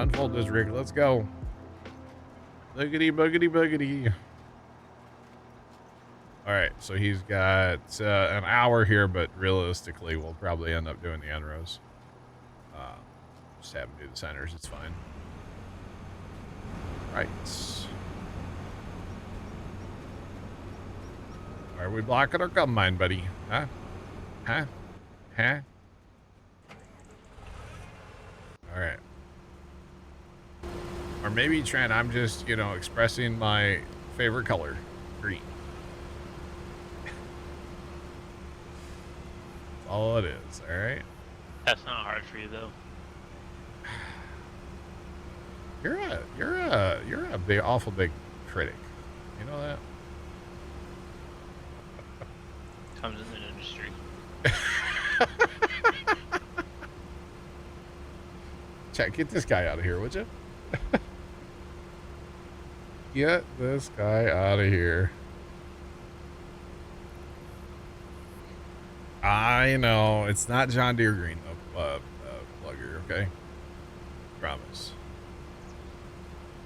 Unfold this rig. Let's go. Boogity, boogity, boogity. All right, so he's got an hour here, but realistically, we'll probably end up doing the end rows. Just have him do the centers. It's fine. Right. Are we blocking our combine, buddy? Huh? Huh? Huh? All right. Or maybe, Trent, I'm just, you know, expressing my favorite color, green. That's all it is, all right? That's not hard for you, though. You're a big, awful big critic. You know that? Comes in the industry. Chat, get this guy out of here, would you? Get this guy out of here. I know it's not John Deere Green, though, plugger. Okay, promise.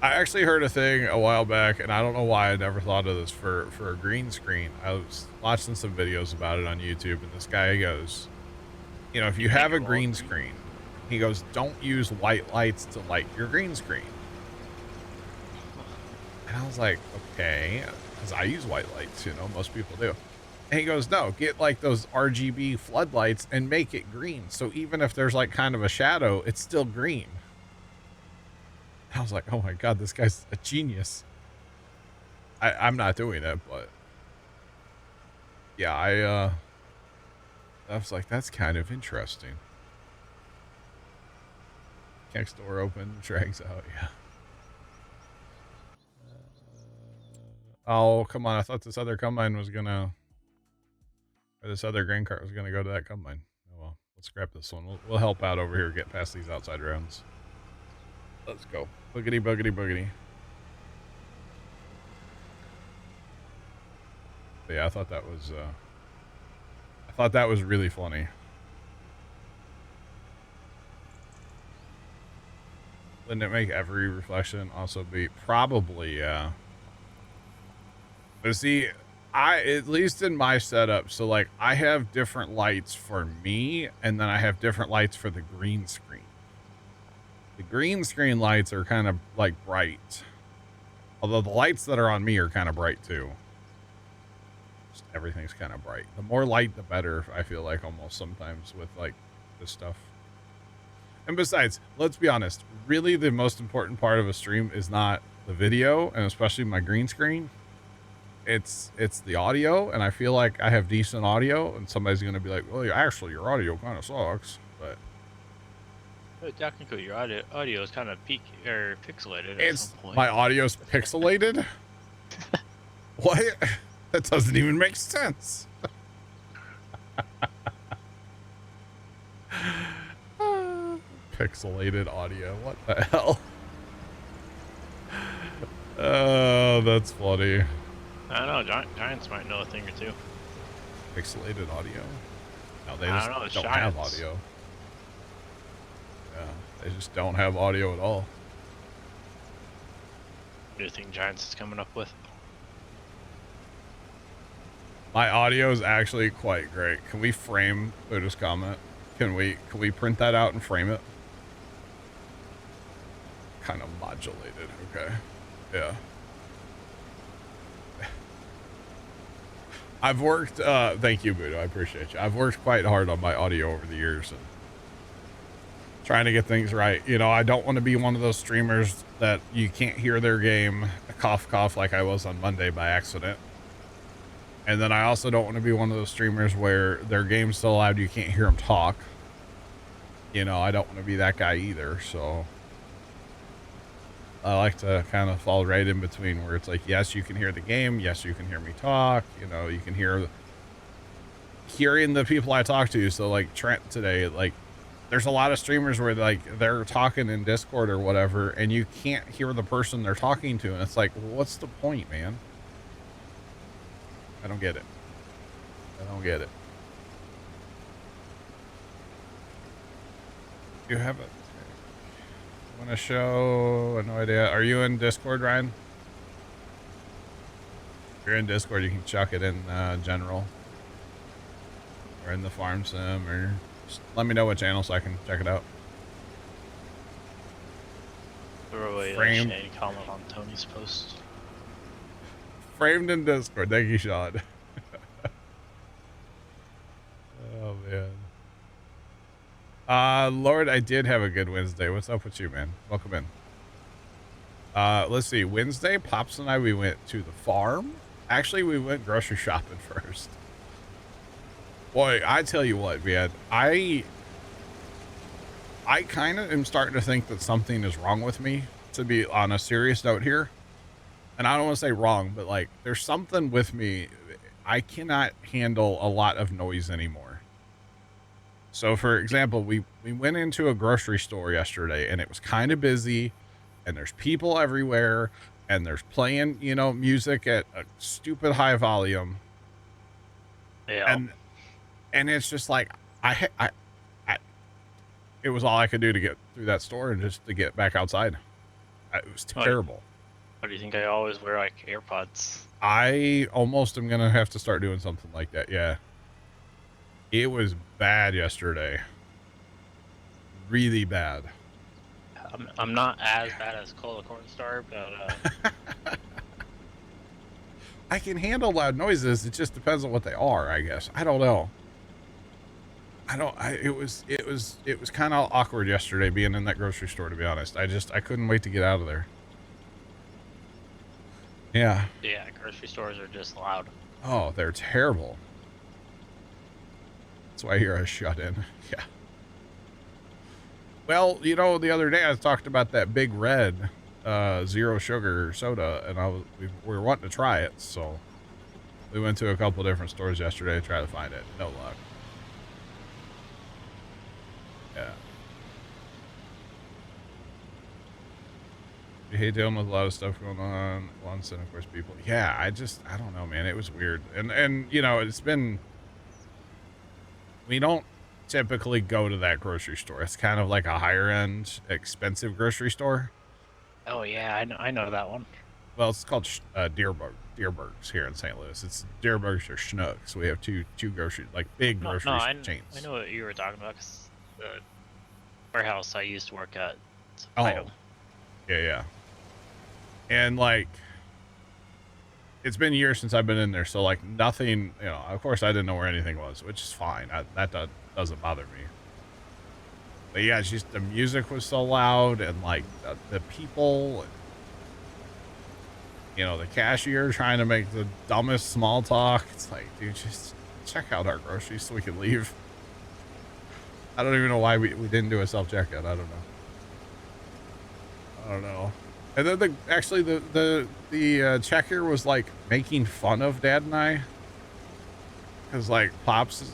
I actually heard a thing a while back, and I don't know why I never thought of this for a green screen. I was watching some videos about it on YouTube, and this guy goes, you know, if you have a green screen, he goes, don't use white lights to light your green screen. And I was like, okay, because I use white lights, you know, most people do. And he goes, no, get like those RGB floodlights and make it green. So even if there's like kind of a shadow, it's still green. I was like, oh my God, this guy's a genius. I'm not doing it, but yeah, I was like, that's kind of interesting. Next door open, drags out, yeah. Oh, come on. I thought this other combine was gonna, or this other grain cart was gonna go to that combine. Oh well, let's scrap this one. We'll help out over here, get past these outside rounds. Let's go. Boogity, boogity, boogity. But yeah, I thought that was really funny. Wouldn't it make every reflection also be probably, yeah. But see, at least in my setup, so like I have different lights for me, and then I have different lights for the green screen. The green screen lights are kind of like bright, although the lights that are on me are kind of bright too. Just everything's kind of bright. The more light, the better, I feel like, almost sometimes with like this stuff. And besides, let's be honest, really the most important part of a stream is not the video, and especially my green screen. It's the audio, and I feel like I have decent audio, and somebody's going to be like, well, actually, your audio kind of sucks, but technically, your audio is kind of pixelated. It's at some point. My audio's pixelated. What? That doesn't even make sense. Pixelated audio. What the hell? Oh, that's funny. I don't know. Giants might know a thing or two. Pixelated audio? No, they just don't have audio. Yeah, they just don't have audio at all. What do you think Giants is coming up with? My audio is actually quite great. Can we frame Buddha's comment? Can we print that out and frame it? Kind of modulated. Okay. Yeah. I've worked, thank you, Buddha. I appreciate you. I've worked quite hard on my audio over the years and trying to get things right. You know, I don't want to be one of those streamers that you can't hear their game, cough, cough, like I was on Monday by accident. And then I also don't want to be one of those streamers where their game's so loud you can't hear them talk. You know, I don't want to be that guy either, so I like to kind of fall right in between where it's like, yes, you can hear the game. Yes, you can hear me talk. You know, you can hearing the people I talk to. So like Trent today, like there's a lot of streamers where like they're talking in Discord or whatever, and you can't hear the person they're talking to. And it's like, well, what's the point, man? I don't get it. I don't get it. You have it. Want to show? No idea. Are you in Discord, Ryan? If you're in Discord, you can chuck it in general. Or in the farm sim, or just let me know what channel so I can check it out. Throw away Framed. Shane comment on Tony's post. Framed in Discord. Thank you, Sean. Oh, man. Lord, I did have a good Wednesday. What's up with you, man? Welcome in. Let's see. Wednesday, Pops and I, we went to the farm. Actually, we went grocery shopping first. Boy, I tell you what, man. I kind of am starting to think that something is wrong with me, to be on a serious note here. And I don't want to say wrong, but like there's something with me. I cannot handle a lot of noise anymore. So for example, we went into a grocery store yesterday and it was kind of busy and there's people everywhere and there's playing, you know, music at a stupid high volume. Yeah. And it's just like, it was all I could do to get through that store and just to get back outside. It was terrible. What do you think? I always wear like AirPods. I almost am going to have to start doing something like that. Yeah. It was bad yesterday. Really bad. I'm not as bad as Cola Cornstar, but I can handle loud noises. It just depends on what they are, I guess. I don't know. It was kind of awkward yesterday being in that grocery store, to be honest. I couldn't wait to get out of there. Yeah. Yeah, grocery stores are just loud. Oh, they're terrible. That's why you're a shut in. Yeah. Well, you know, the other day I talked about that Big Red zero sugar soda, and we were wanting to try it, so we went to a couple different stores yesterday to try to find it. No luck. Yeah. You hate dealing with a lot of stuff going on once, and of course people. Yeah, I don't know, man. It was weird, and you know, we don't typically go to that grocery store. It's kind of like a higher end, expensive grocery store. Oh yeah, I know that one. Well, it's called Deerberg's here in St. Louis. It's Deerberg's or Schnucks. We have two grocery, like big grocery chains. I know what you were talking about, because the warehouse I used to work at. Oh, yeah. And like, it's been years since I've been in there, so like nothing, you know, of course I didn't know where anything was, which is fine. That doesn't bother me. But yeah, it's just the music was so loud, and like the people, you know, the cashier trying to make the dumbest small talk. It's like, dude, just check out our groceries so we can leave. I don't even know why we didn't do a self-checkout. I don't know. And then the checker was like making fun of Dad and I, because like Pops,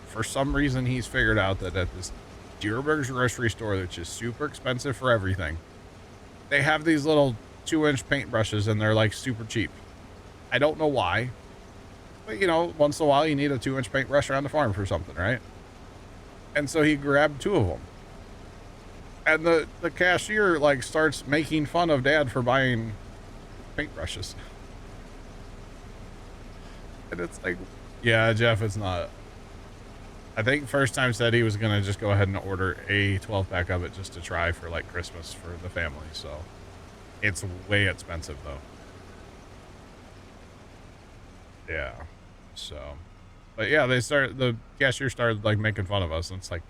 for some reason he's figured out that at this Deerberg's grocery store, which is super expensive for everything, they have these little 2-inch paintbrushes and they're like super cheap. I don't know why, but you know, once in a while you need a 2-inch paintbrush around the farm for something, right? And so he grabbed 2 of them. And the cashier like starts making fun of Dad for buying paintbrushes. And it's like, yeah, Jeff, it's not. I think first time said he was going to just go ahead and order a 12-pack of it just to try for like Christmas for the family. So it's way expensive though. Yeah. So, but yeah, the cashier started like making fun of us, and it's like,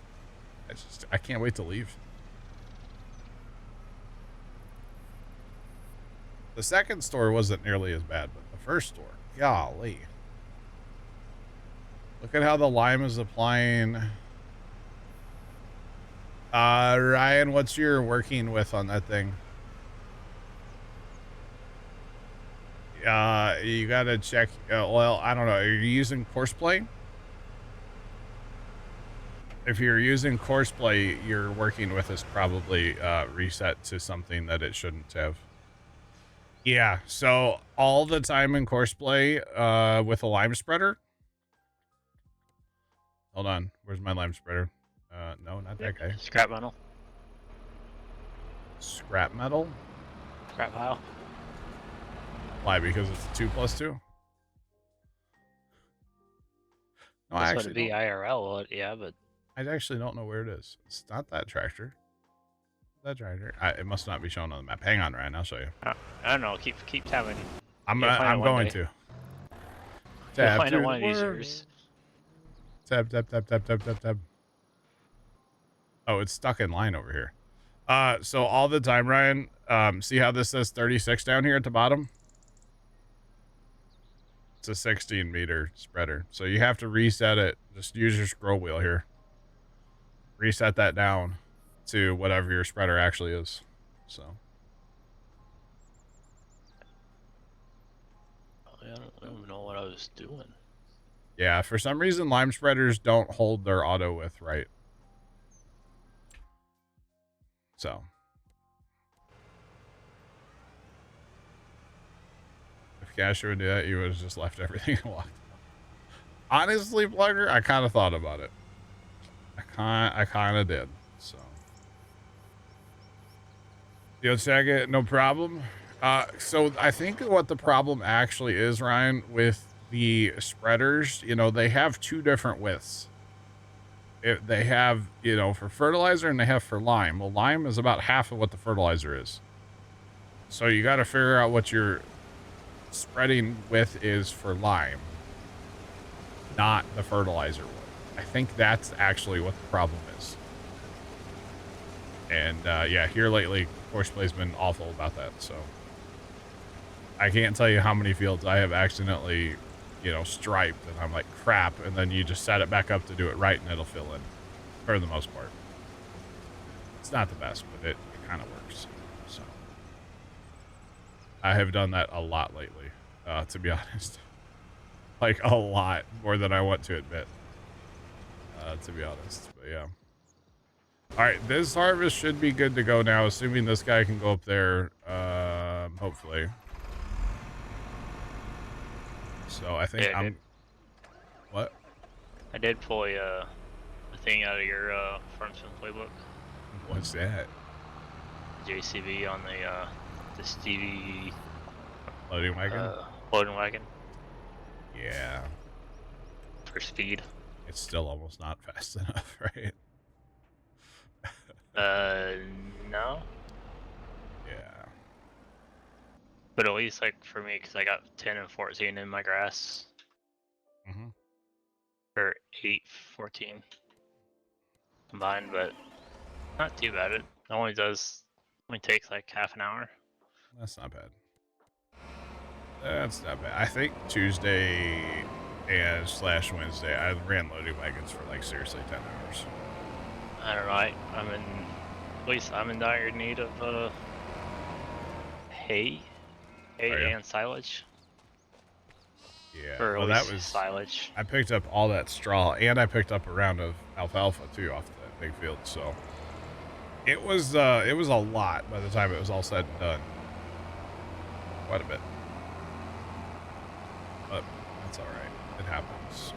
I can't wait to leave. The second store wasn't nearly as bad, but the first store, golly. Look at how the lime is applying. Ryan, what's your working with on that thing? You gotta check. Well, I don't know. Are you using Courseplay? If you're using Courseplay, your working with is probably reset to something that it shouldn't have. Yeah, so all the time in Courseplay with a lime spreader. Hold on, where's my lime spreader? No, not that guy. Scrap bundle. Scrap metal? Scrap pile. Why? Because it's a 2+2? No, I That's what actually it'd be don't. IRL would, yeah, but I actually don't know where it is. It's not that tractor. That tractor. It must not be shown on the map. Hang on, Ryan. I'll show you. I don't know. Keep tabbing. I'm You'll find it one going day. to. You'll Tab find it to one the of these world. years. Tab, tab, tab, tab, tab, tab, tab. Oh, it's stuck in line over here. So all the time, Ryan, see how this says 36 down here at the bottom? It's a 16-meter spreader. So you have to reset it. Just use your scroll wheel here. Reset that down to whatever your spreader actually is. So. I don't even know what I was doing. Yeah, for some reason, lime spreaders don't hold their auto width right. So. If Casher would do that, you would have just left everything and walked. Honestly, Plugger, I kind of thought about it. I kind of did. So. You'll check it, no problem. So I think what the problem actually is, Ryan, with the spreaders, you know, they have two different widths. They have, you know, for fertilizer and they have for lime. Well, lime is about half of what the fertilizer is. So you got to figure out what your spreading width is for lime, not the fertilizer width. I think that's actually what the problem is. And yeah, here lately, Courseplay has been awful about that. So I can't tell you how many fields I have accidentally, you know, striped, and I'm like, crap, and then you just set it back up to do it right, and it'll fill in, for the most part. It's not the best, but it kind of works. So I have done that a lot lately, to be honest. Like, a lot more than I want to admit, to be honest. But yeah. All right, this harvest should be good to go now, assuming this guy can go up there, hopefully. So I think Yeah, what? I did pull a thing out of your Farmsman playbook. What's that? JCB on the Stevie Loading wagon? loading wagon Yeah. for speed. It's still almost not fast enough, right? No. Yeah. But at least, like, for me, because I got 10 and 14 in my grass. Mm-hmm. Or 8, 14 combined, but not too bad. It only takes like half an hour. That's not bad. That's not bad. I think Tuesday and / Wednesday, I ran loading wagons for like seriously 10 hours. I don't know. At least I'm in dire need of hay and silage. Yeah, Or well, that was silage. I picked up all that straw, and I picked up a round of alfalfa too off that big field. So it was a lot by the time it was all said and done. Quite a bit, but that's all right. It happens.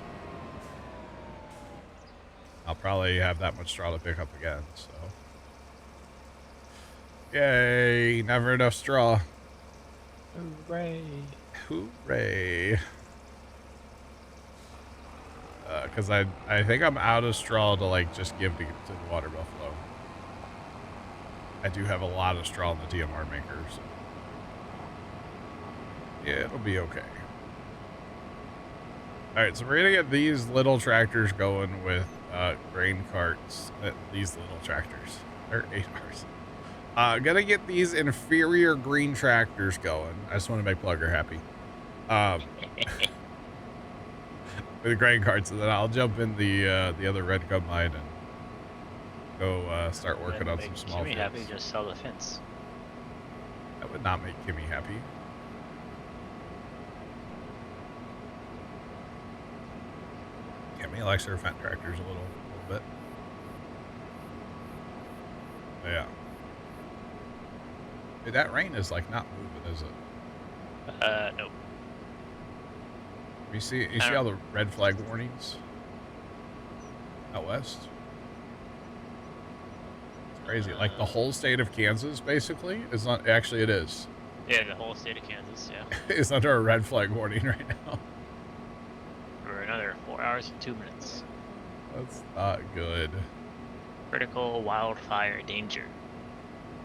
I'll probably have that much straw to pick up again. So yay! Never enough straw. Hooray! Hooray! Because I think I'm out of straw to like just give to the water buffalo. I do have a lot of straw in the TMR maker, so yeah, it'll be okay. All right, so we're gonna get these little tractors going with grain carts. These little tractors, they're 8 hours. Gonna get these inferior green tractors going. I just want to make Plugger happy. With the grain carts, and then I'll jump in the other red combine and go start working on some small fields. fields. Happy, just sell the fence. That would not make Kimmy happy. Kimmy likes her Fendt tractors a little bit. But yeah. Dude, that rain is like not moving, is it? Nope. You see all the red flag warnings out west? crazy. Like the whole state of Kansas, basically, is not actually it is. Yeah, the whole state of Kansas. Yeah. It's under a red flag warning right now. For another 4 hours and 2 minutes. That's not good. Critical wildfire danger.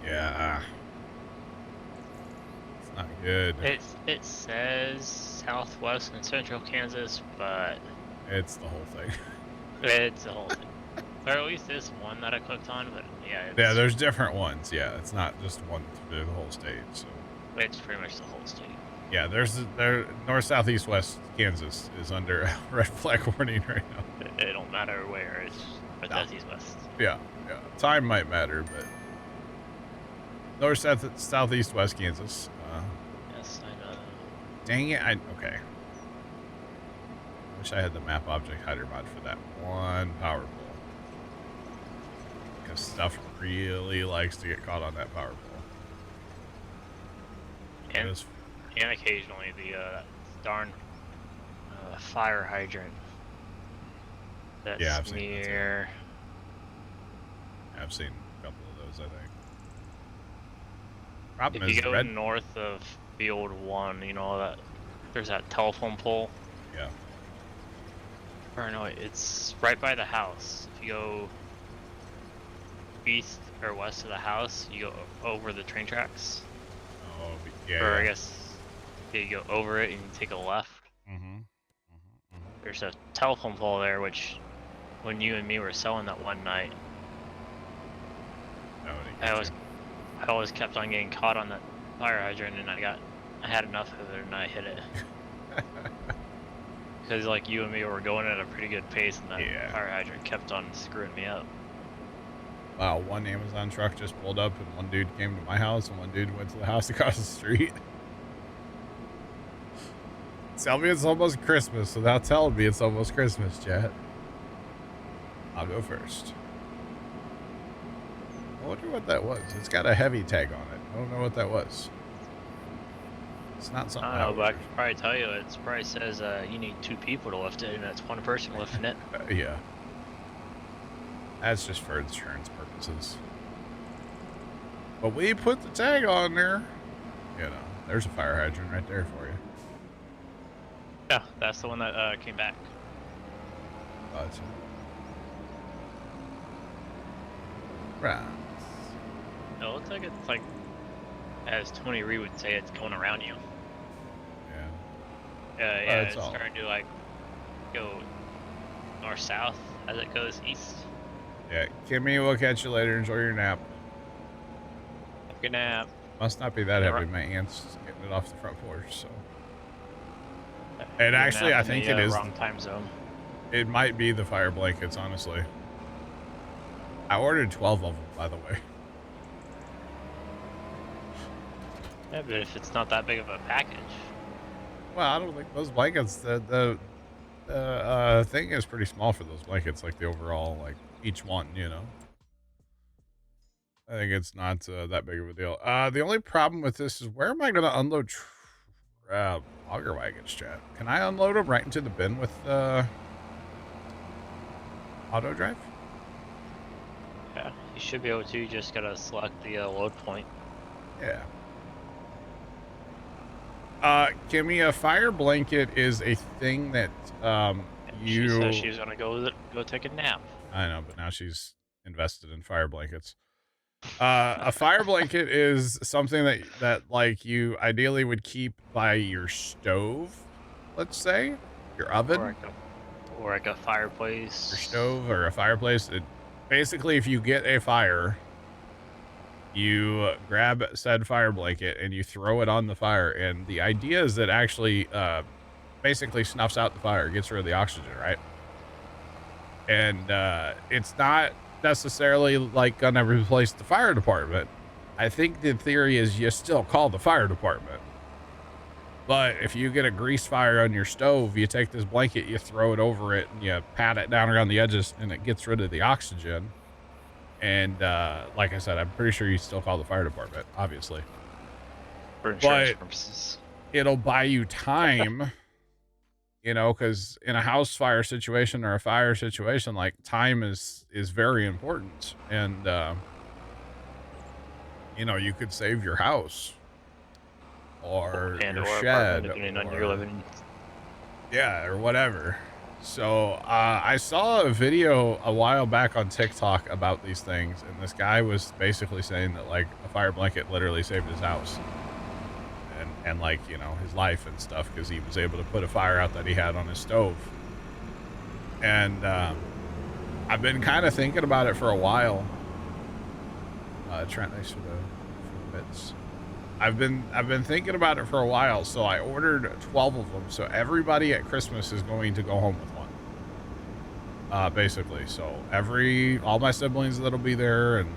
Yeah. It's not good. It says southwest and central Kansas, but It's the whole thing. it's the whole thing. Or at least this one that I clicked on, but yeah. Yeah, there's different ones. Yeah, it's not just one through the whole state. So It's pretty much the whole state. yeah, there north, south, east, west Kansas is under a red flag warning right now. It don't matter where, it's north, south, east, west. Yeah. Time might matter, but north, south, southeast, west Kansas. Yes, I know. Dang it! Okay. Wish I had the map object hider mod for that one power pole. Because stuff really likes to get caught on that power pole. And occasionally the darn fire hydrant. That's yeah, I've near. I've seen a couple of those, I think. Problem If is you go red... north of Field 1, you know that there's that telephone pole. Yeah. Or no, it's right by the house. If you go east or west of the house, you go over the train tracks. Oh, yeah. Or I guess you go over it and you take a left. There's a telephone pole there, which when you and me were selling that one night, I always kept on getting caught on that fire hydrant, and I had enough of it and I hit it. Because like you and me were going at a pretty good pace, and that fire hydrant kept on screwing me up. Wow, one Amazon truck just pulled up and one dude came to my house and one dude went to the house across the street. Tell me it's almost Christmas without telling me it's almost Christmas, chat. I'll go first. I wonder what that was. It's got a heavy tag on it. I don't know what that was. It's not something I don't know, but I can probably tell you, it probably says you need 2 people to lift it, and it's 1 person lifting it. Yeah. That's just for insurance purposes. But we put the tag on there. You know, there's a fire hydrant right there for you. Yeah, that's the one that came back. Gotcha. Right. It looks like it's like, as Tony Reed would say, it's going around you. Yeah. Yeah, it's starting to like go north-south as it goes east. Yeah, Kimmy, we'll catch you later. Enjoy your nap. Good nap. Must not be that heavy. My aunt's getting it off the front porch, so. And actually, I think it is wrong time zone. It might be the fire blankets, honestly. I ordered 12 of them, by the way. Yeah, but if it's not that big of a package. Well, I don't think those blankets, the thing is pretty small for those blankets, like the overall, like each one, you know. I think it's not that big of a deal. The only problem with this is where am I going to unload auger wagons, chat? Can I unload them right into the bin with auto drive? Yeah, you should be able to. You just gotta select the load point. Yeah. Kimmy, a fire blanket is a thing that She said she was gonna go take a nap. I know, but now she's invested in fire blankets. A fire blanket is something that like you ideally would keep by your stove, let's say, your oven, or like a fireplace. Your stove or a fireplace. Basically, if you get a fire, you grab said fire blanket and you throw it on the fire, and the idea is that actually basically snuffs out the fire, gets rid of the oxygen, right? And it's not necessarily like gonna replace the fire department. I think the theory is you still call the fire department, but if you get a grease fire on your stove, you take this blanket, you throw it over it, and you pat it down around the edges, and it gets rid of the oxygen. And like I said, I'm pretty sure you still call the fire department, obviously, for insurance purposes. It'll buy you time. You know, because in a house fire situation or a fire situation, like time is very important. And you know, you could save your house or and your or apartment, shed depending on your or living. yeah, or whatever. So I saw a video a while back on TikTok about these things, and this guy was basically saying that like a fire blanket literally saved his house and like, you know, his life and stuff because he was able to put a fire out that he had on his stove. And I've been kind of thinking about it for a while. Trent, thanks for the bits. I've been thinking about it for a while, so I ordered 12 of them. So everybody at Christmas is going to go home with one. Basically. So all my siblings that'll be there, and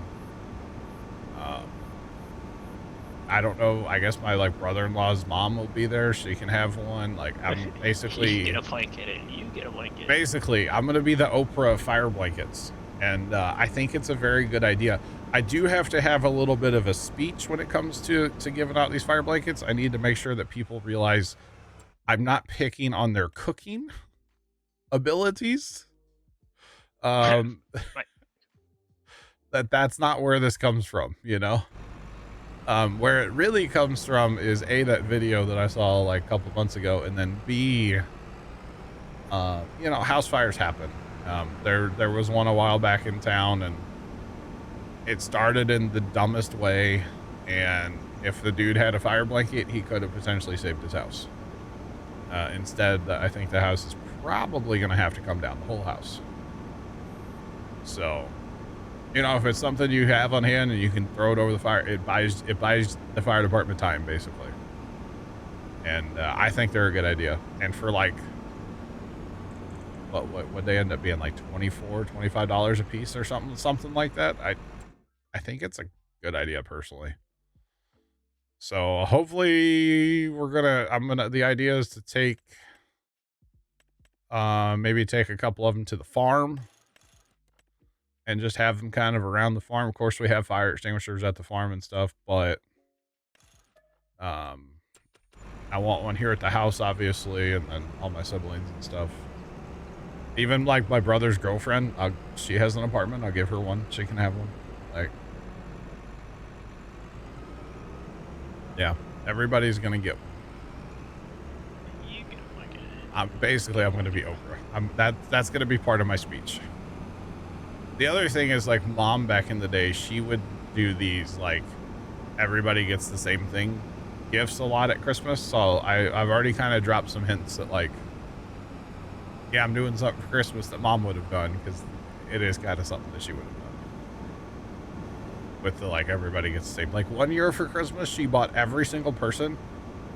I don't know, I guess my like brother-in-law's mom will be there. She can have one. Like I'm basically You get a blanket and you get a blanket. Basically, I'm going to be the Oprah of fire blankets. And I think it's a very good idea. I do have to have a little bit of a speech when it comes to giving out these fire blankets. I need to make sure that people realize I'm not picking on their cooking abilities. That's not where this comes from, you know? Where it really comes from is A, that video that I saw like a couple months ago, and then B, you know, house fires happen. There was one a while back in town, and it started in the dumbest way, and if the dude had a fire blanket, he could have potentially saved his house. Instead, I think the house is probably going to have to come down, the whole house. So, you know, if it's something you have on hand and you can throw it over the fire, it buys the fire department time, basically. And I think they're a good idea. And for like, what would they end up being, like $25 a piece or something like that? I think it's a good idea personally. So hopefully the idea is to take maybe take a couple of them to the farm and just have them kind of around the farm. Of course, we have fire extinguishers at the farm and stuff, but I want one here at the house, obviously, and then all my siblings and stuff. Even like my brother's girlfriend, she has an apartment. I'll give her one. She can have one. Like, yeah, everybody's gonna get one. You get a blanket. I'm gonna be Oprah. That's gonna be part of my speech. The other thing is, like, Mom back in the day, she would do these like everybody gets the same thing gifts a lot at Christmas. So I've already kind of dropped some hints that like, yeah, I'm doing something for Christmas that Mom would have done, because it is kind of something that she would have done. With the like everybody gets the same. Like one year for Christmas, she bought every single person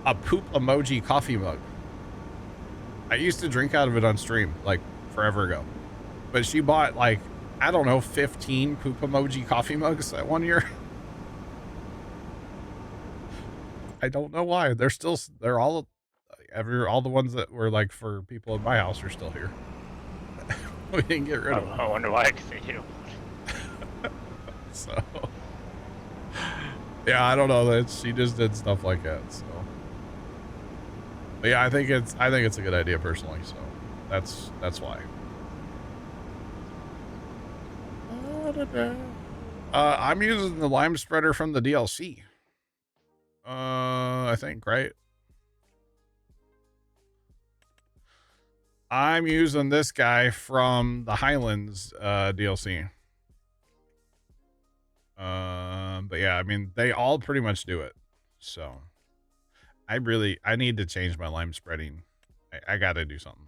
a poop emoji coffee mug. I used to drink out of it on stream like forever ago, but she bought like, I don't know, 15 poop emoji coffee mugs that one year. I don't know why. They're all the ones that were like for people in my house are still here. We didn't get rid of them. I wonder why, because they do. So, yeah, I don't know. She just did stuff like that. So, but yeah, I think it's a good idea personally. So that's why. I'm using the lime spreader from the DLC. I think, right? I'm using this guy from the Highlands DLC. But yeah, I mean, they all pretty much do it. So I need to change my lime spreading. I gotta do something.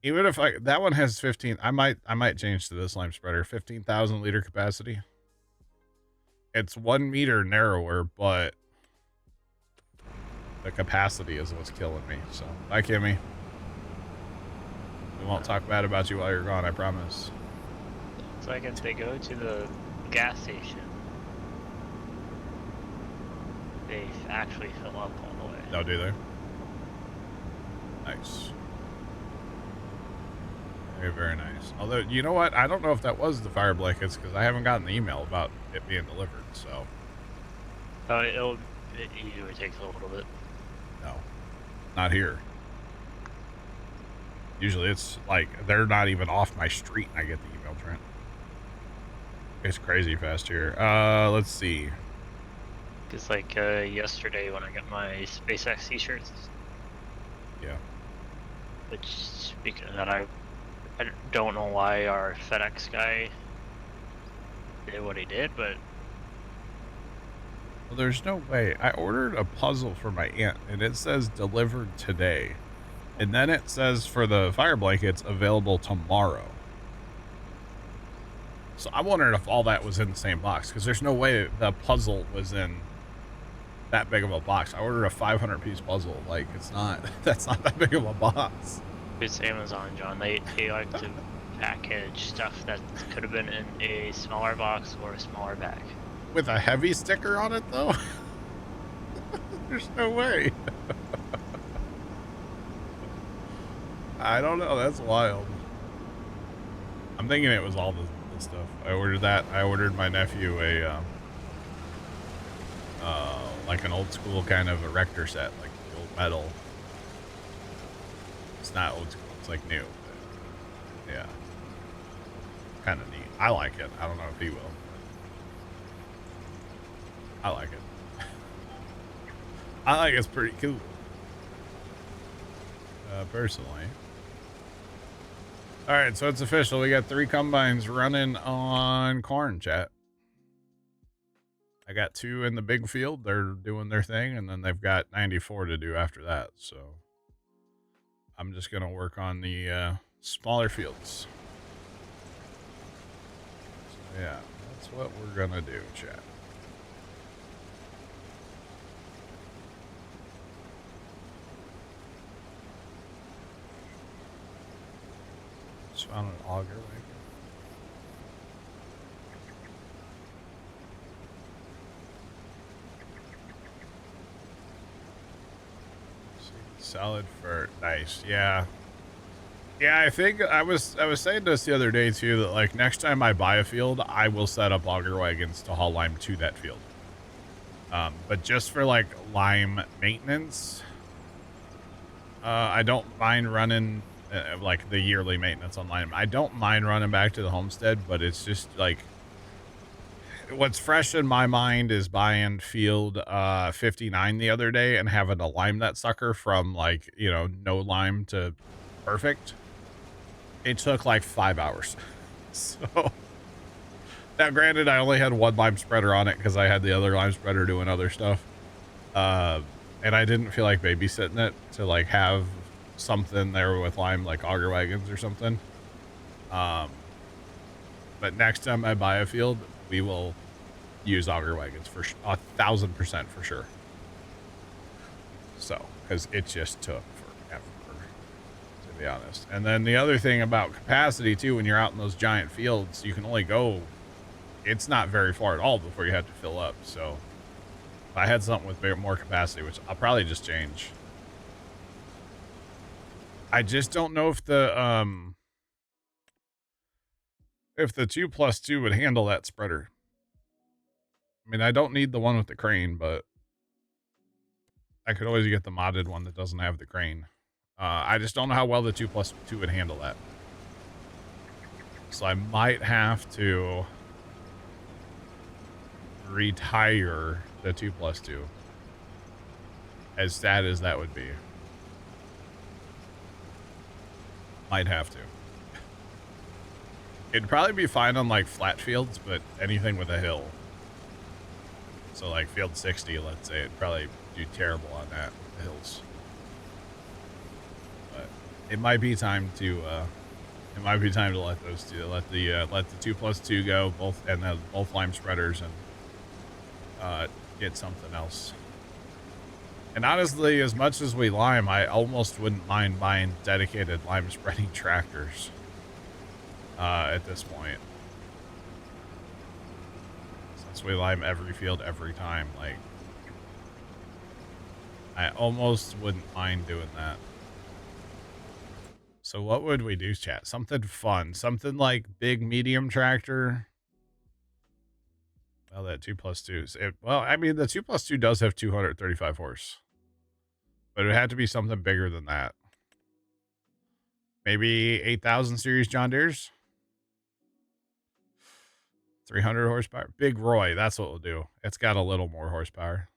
Even if that one has 15, I might change to this lime spreader. 15,000 liter capacity. It's 1 meter narrower, but the capacity is what's killing me. So bye, Kimmy. We won't talk bad about you while you're gone, I promise. So I guess they go to the gas station. They actually fill up all the way. No, do they? Nice. Very, very nice. Although, you know what? I don't know if that was the fire blankets, because I haven't gotten the email about it being delivered, so. It usually takes a little bit. No. Not here. Usually it's like, they're not even off my street and I get the email, Trent. It's crazy fast here. Let's see. Cause like yesterday when I got my SpaceX t-shirts, Yeah. which speaking of that, I don't know why our FedEx guy did what he did, but Well, there's no way. I ordered a puzzle for my aunt, and it says delivered today. And then it says for the fire blankets, available tomorrow. So I'm wondering if all that was in the same box, because there's no way the puzzle was in that big of a box. I ordered a 500-piece puzzle. Like, it's not, that's not that big of a box. it's Amazon, John. They like to package stuff that could have been in a smaller box or a smaller bag. With a heavy sticker on it, though? There's no way. I don't know. That's wild. I'm thinking it was all the stuff. I ordered that. I ordered my nephew a, like an old school kind of erector set, like the old metal. It's not old school. It's like new. But yeah. Kind of neat. I like it. I don't know if he will. I like it. I think it's pretty cool. Personally. All right, so it's official. We got 3 combines running on corn, chat. I got 2 in the big field. They're doing their thing, and then they've got 94 to do after that. So I'm just going to work on the smaller fields. So yeah, that's what we're going to do, chat. Just found an auger wagon. Solid for nice. Yeah. Yeah, I think I was saying this the other day too, that like next time I buy a field, I will set up auger wagons to haul lime to that field. But just for like lime maintenance, I don't mind running like the yearly maintenance on lime. I don't mind running back to the homestead, but it's just like what's fresh in my mind is buying field 59 the other day and having to lime that sucker from like, you know, no lime to perfect. It took like 5 hours. So now granted, I only had 1 lime spreader on it because I had the other lime spreader doing other stuff. And I didn't feel like babysitting it to like have something there with lime, like auger wagons or something. But next time I buy a field, we will use auger wagons for 1,000% for sure. So, because it just took forever, to be honest. And then the other thing about capacity too, when you're out in those giant fields, you can only go, it's not very far at all before you have to fill up. So if I had something with more capacity, which I'll probably just change. I just don't know if the 2+2 would handle that spreader. I mean, I don't need the one with the crane, but I could always get the modded one that doesn't have the crane. I just don't know how well the 2+2 would handle that. So I might have to retire the 2+2. As sad as that would be. Might have to. It'd probably be fine on like flat fields, but anything with a hill. So like field 60, let's say, it'd probably do terrible on that, the hills. But it might be time to let those two, let the 2+2 go, both, and then both lime spreaders, and get something else. And honestly, as much as we lime, I almost wouldn't mind buying dedicated lime spreading tractors at this point. Since we lime every field every time, like, I almost wouldn't mind doing that. So what would we do, chat? Something fun. Something like big medium tractor. Well, that 2+2. Well, I mean, the 2+2 does have 235 horse. But it would have to be something bigger than that. Maybe 8,000 series John Deere's? 300 horsepower. Big Roy, that's what we'll do. It's got a little more horsepower.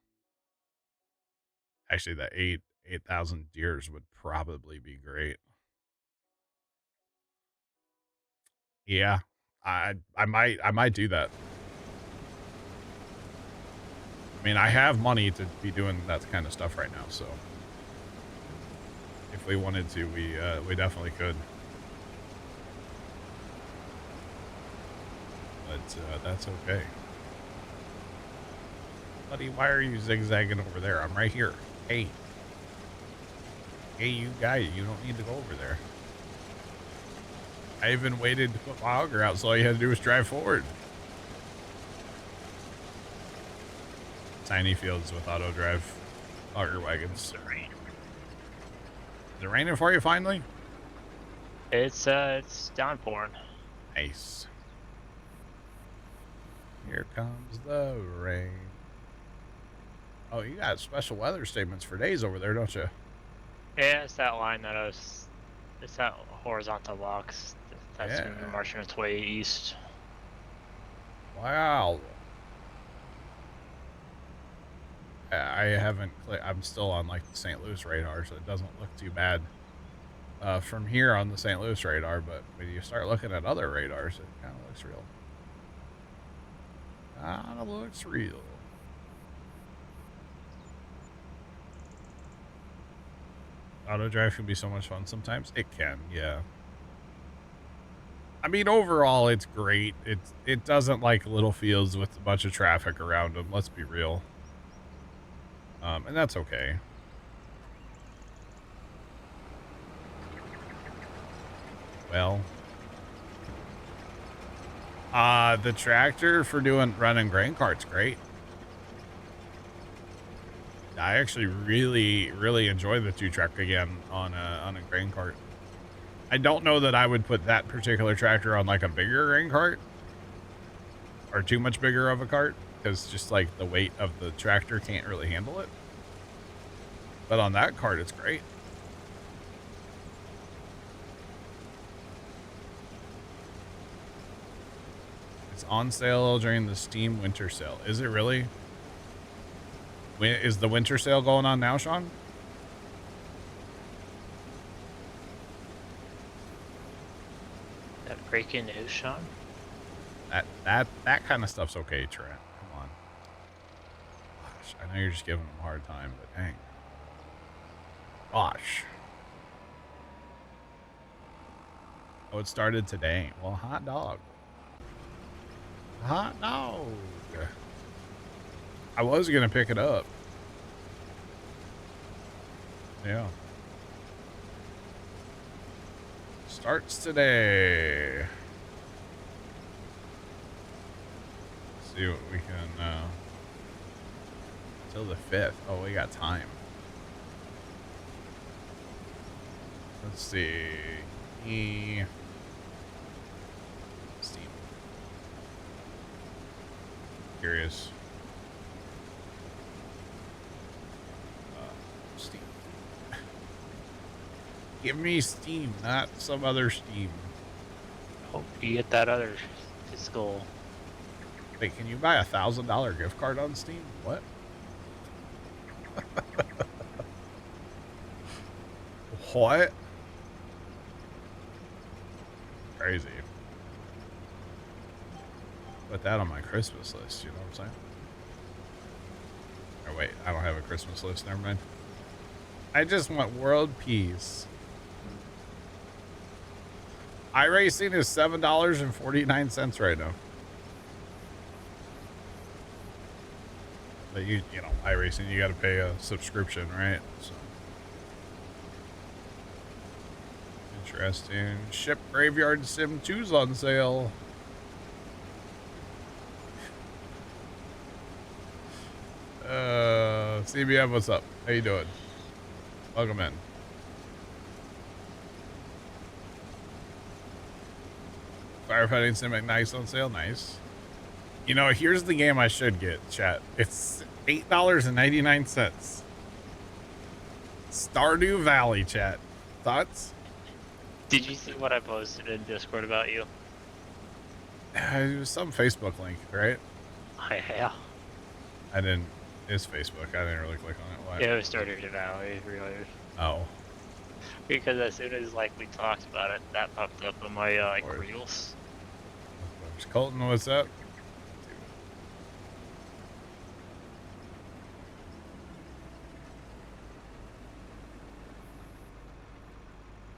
Actually, the 8,000 Deers would probably be great. Yeah, I might do that. I mean, I have money to be doing that kind of stuff right now, so if we wanted to, we definitely could. But that's okay. Buddy, why are you zigzagging over there? I'm right here. Hey. Hey, you guy, you don't need to go over there. I even waited to put my auger out, so all you had to do was drive forward. Tiny fields with auto drive auger wagons. Is it raining for you finally? It's downpouring. Nice. Here comes the rain. Oh, you got special weather statements for days over there, don't you? Yeah, it's that line that it's that horizontal box that's gonna be marching its way east. Wow. I haven't, I'm still on like the St. Louis radar, so it doesn't look too bad from here on the St. Louis radar, but when you start looking at other radars, it kind of looks real. Kind of looks real. Auto drive can be so much fun sometimes. It can, yeah. I mean, overall, it's great. It doesn't like little fields with a bunch of traffic around them. Let's be real. And that's okay. Well, the tractor for running grain cart's great. I actually really enjoy the 2-truck again on a grain cart. I don't know that I would put that particular tractor on like a bigger grain cart or too much bigger of a cart, because just like the weight of the tractor can't really handle it. But on that cart, it's great. It's on sale during the Steam winter sale. Is it really? Is the winter sale going on now, Sean? That breaking news, Sean? That kind of stuff's okay, Trent. Come on. Gosh, I know you're just giving them a hard time, but dang. Gosh. Oh, it started today. Well, hot dog. Hot dog. I was gonna pick it up. Yeah. Starts today. Let's see what we can, till the 5th. Oh, we got time. Let's see. Steam. Curious. Steam. Give me Steam, not some other Steam. Hope you get that other physical. Wait, can you buy $1,000 gift card on Steam? What? What? Crazy. Put that on my Christmas list, you know what I'm saying? Or wait, I don't have a Christmas list, never mind. I just want world peace. iRacing is $7.49 right now. But you know, iRacing, you got to pay a subscription, right? So interesting. Ship Graveyard Sim 2's on sale. CBM, what's up? How you doing? Welcome in. Firefighting Sim Nice on sale. Nice. You know, here's the game I should get, chat. It's $8.99. Stardew Valley, chat. Thoughts? Did you see what I posted in Discord about you? It was some Facebook link, right? Yeah. I didn't. It's Facebook. I didn't really click on it. What? Yeah, it was Stardew Valley, really. Oh. Because as soon as like we talked about it, that popped up on my like reels. Colton, what's up?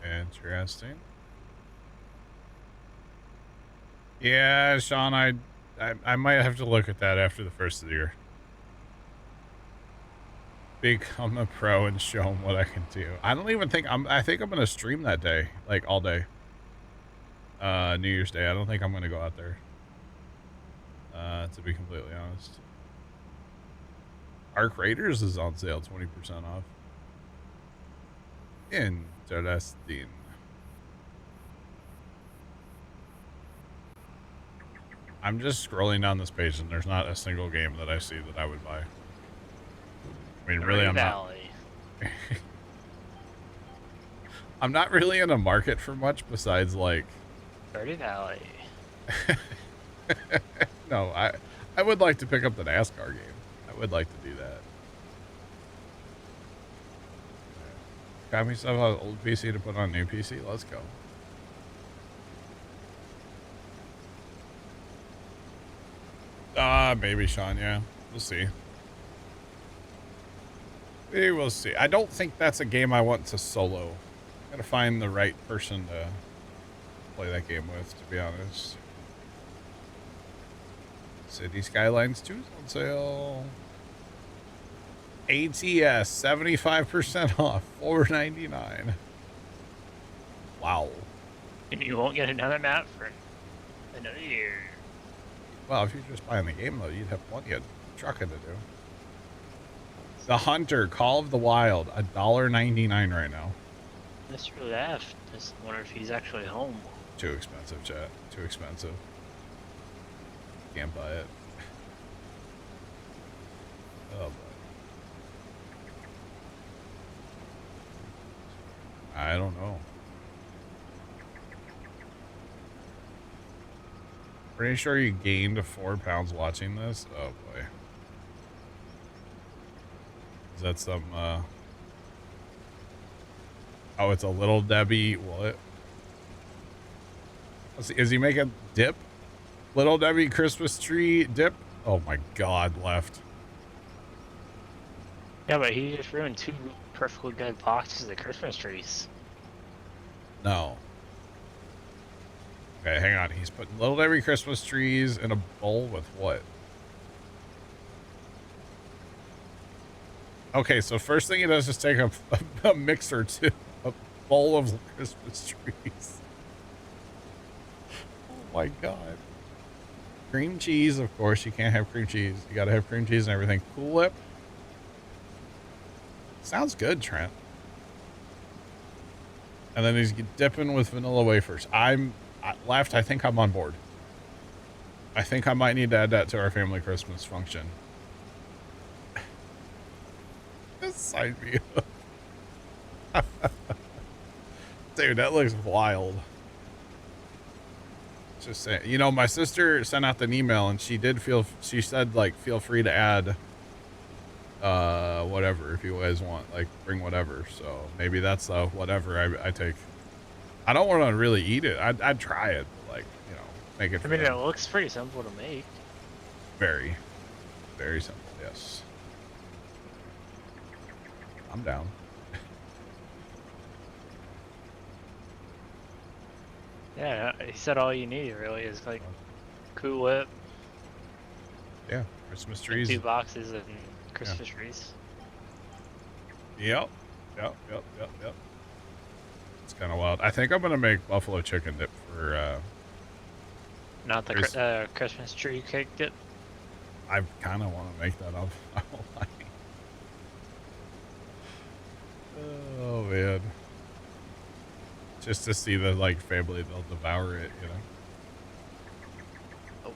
Interesting. Yeah, Sean, I might have to look at that after the first of the year. Become a pro and show them what I can do. I don't even think I think I'm gonna stream that day, like all day. New Year's Day. I don't think I'm gonna go out there. To be completely honest. Arc Raiders is on sale, 20% off. Interesting. I'm just scrolling down this page and there's not a single game that I see that I would buy. I mean, really, I'm not. I'm not really in a market for much besides like Stardew Valley. No, I would like to pick up the NASCAR game. I would like to do that. Got me stuff on old PC to put on new PC. Let's go. Maybe Sean. Yeah, we'll see. We will see. I don't think that's a game I want to solo. Gotta find the right person to play that game with, to be honest. City Skylines 2 is on sale. ATS 75% off, $4.99. Wow. And you won't get another map for another year. Well, if you're just buying the game though, you'd have plenty of trucking to do. The Hunter, Call of the Wild, $1.99 right now. Mr. Left. Just wonder if he's actually home. Too expensive, chat. Too expensive. Can't buy it. Oh boy. I don't know. Pretty sure you gained 4 pounds watching this. Oh boy. Is that some oh, it's a Little Debbie what? Let's see, is he making dip? Little Debbie Christmas tree dip? Oh my god, Left. Yeah, but he just ruined 2 perfectly good boxes of Christmas trees. No. Okay, hang on. He's putting Little Debbie Christmas trees in a bowl with what? Okay, so first thing he does is take a mixer to a bowl of Christmas trees. Oh my god. Cream cheese, of course. You can't have cream cheese. You gotta have cream cheese and everything. Cool Whip. Sounds good, Trent. And then he's dipping with vanilla wafers. Left, I think I'm on board. I think I might need to add that to our family Christmas function. Just sign me up. Dude, that looks wild. Just saying. You know, my sister sent out an email and she said like, feel free to add whatever if you guys want, like bring whatever. So maybe that's whatever I take. I don't want to really eat it. I'd try it, but like, you know, make it. I mean, it looks pretty simple to make. Very, very simple. Yes. I'm down. Yeah, he said all you need really is like Cool Whip. Yeah, Christmas trees. 2 boxes of Christmas trees. Yep. It's kind of wild. I think I'm gonna make buffalo chicken dip for. Not the Christmas tree cake dip. I kind of want to make that up. I won't lie. Oh man. Just to see the like family, they'll devour it, you know. Oh.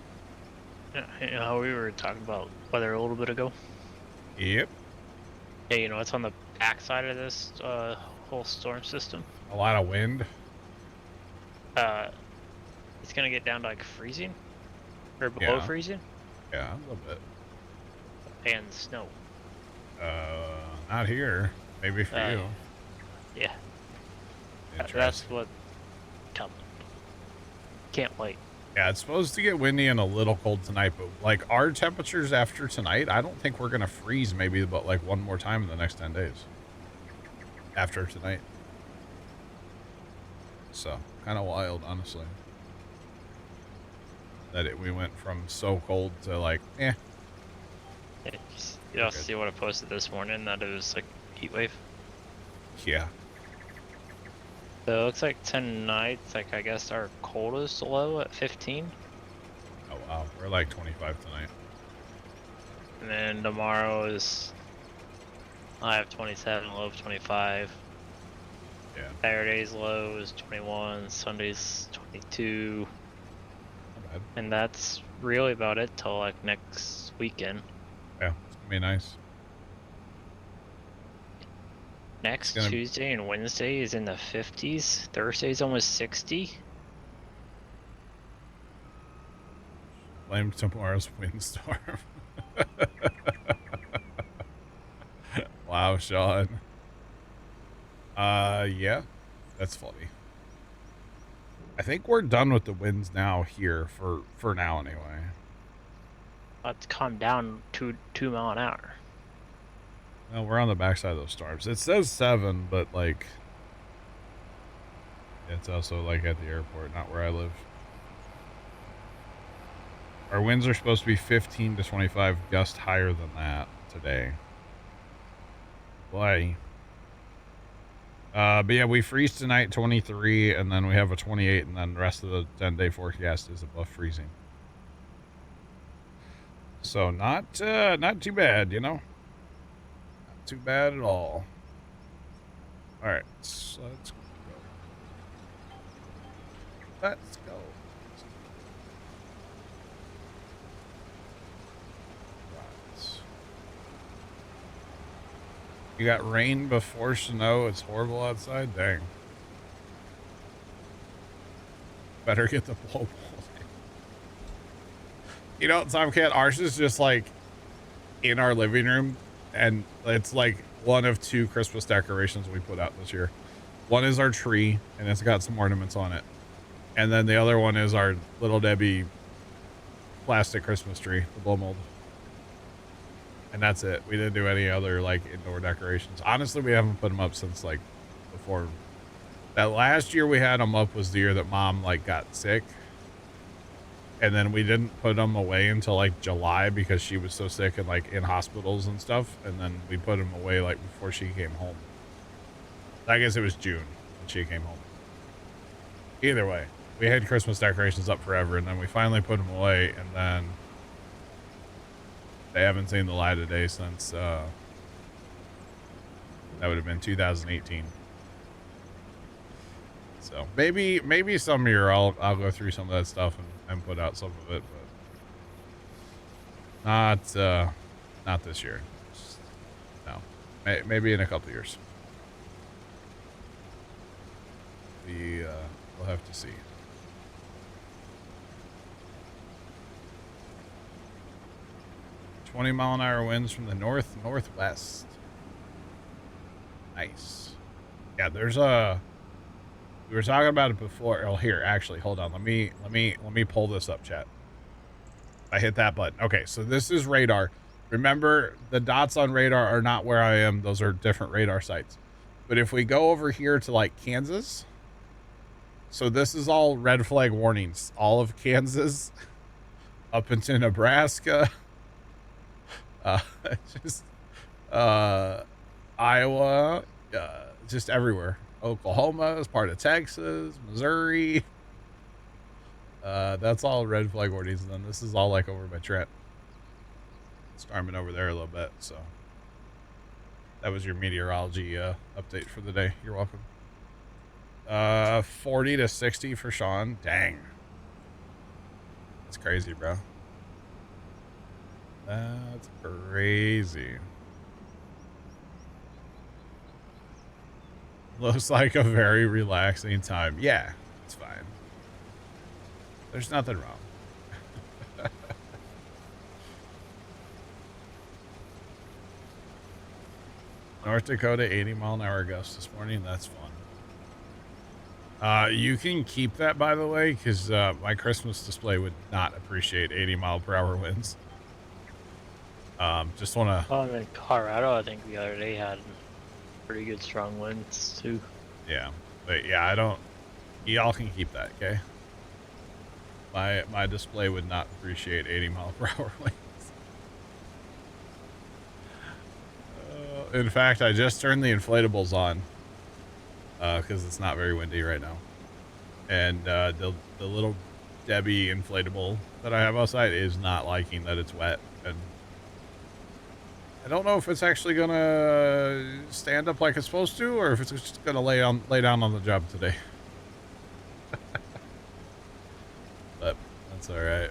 You know how we were talking about weather a little bit ago? Yep. Yeah, you know what's on the backside of this whole storm system? A lot of wind. It's gonna get down to like freezing Or below Yeah. freezing? Yeah, a little bit. And snow. Not here. Maybe for you. Yeah. That's Interesting. what coming. Can't wait. Yeah, it's supposed to get windy and a little cold tonight, but like our temperatures after tonight, I don't think we're gonna freeze maybe but like one more time in the next 10 days. After tonight. So, kind of wild, honestly. That we went from so cold to like, eh. You also see what I posted this morning, that it was like heat wave. Yeah. So it looks like tonight's like, I guess, our coldest low at 15. Oh wow, we're like 25 tonight. And then tomorrow is, I have 27, low of 25. Yeah. Saturday's low is 21, Sunday's 22. Not bad. And that's really about it till like next weekend. Yeah, it's gonna be nice. Next Tuesday and Wednesday is in the 50s. Thursday's almost 60. Blame tomorrow's windstorm. Wow, Sean. Yeah, that's funny. I think we're done with the winds now here for now anyway. Let's calm down to 2 mile an hour. No, we're on the backside of those storms. It says 7, but like it's also like at the airport, not where I live. Our winds are supposed to be 15 to 25, gust higher than that today. Boy. But yeah, we freeze tonight 23, and then we have a 28, and then the rest of the 10-day forecast is above freezing. So not too bad, you know? Not too bad at all. Alright, so let's go. Let's go. You got rain before snow. It's horrible outside. Dang. Better get the blow ball. You know, Tomcat, ours is just like in our living room, and it's like one of 2 Christmas decorations we put out this year. One is our tree, and it's got some ornaments on it. And then the other one is our Little Debbie plastic Christmas tree, the blow mold. And that's it. We didn't do any other like indoor decorations. Honestly, we haven't put them up since like before. That last year we had them up was the year that Mom like got sick. And then we didn't put them away until like July because she was so sick and like in hospitals and stuff. And then we put them away like before she came home. I guess it was June when she came home. Either way, we had Christmas decorations up forever, and then we finally put them away, and then they haven't seen the light of day since that would have been 2018. So maybe some year I'll go through some of that stuff and put out some of it, but not this year. No, maybe in a couple years. We'll have to see. 20-mile-an-hour winds from the northwest. Nice. Yeah, there's we were talking about it before. Oh, here, actually, hold on. Let me pull this up, chat. I hit that button. Okay, so this is radar. Remember, the dots on radar are not where I am. Those are different radar sites. But if we go over here to like Kansas, so this is all red flag warnings. All of Kansas, up into Nebraska, just Iowa, just everywhere. Oklahoma is part of Texas, Missouri. That's all red flag warnings. And then this is all like over by Trent. Storming over there a little bit. So that was your meteorology update for the day. You're welcome. 40 to 60 for Sean. Dang. That's crazy, bro. That's crazy. Looks like a very relaxing time. Yeah, it's fine. There's nothing wrong. North Dakota 80-mile-an-hour gusts this morning. That's fun. You can keep that, by the way, because my Christmas display would not appreciate 80-mile-per-hour winds. Just want to... In Colorado, I think the other day had pretty good strong winds, too. Yeah. But, yeah, I don't... Y'all can keep that, okay? My display would not appreciate 80-mile-per-hour winds. In fact, I just turned the inflatables on because it's not very windy right now. And the little Debbie inflatable that I have outside is not liking that it's wet. And I don't know if it's actually going to stand up like it's supposed to, or if it's just going to lay down on the job today. But that's all right.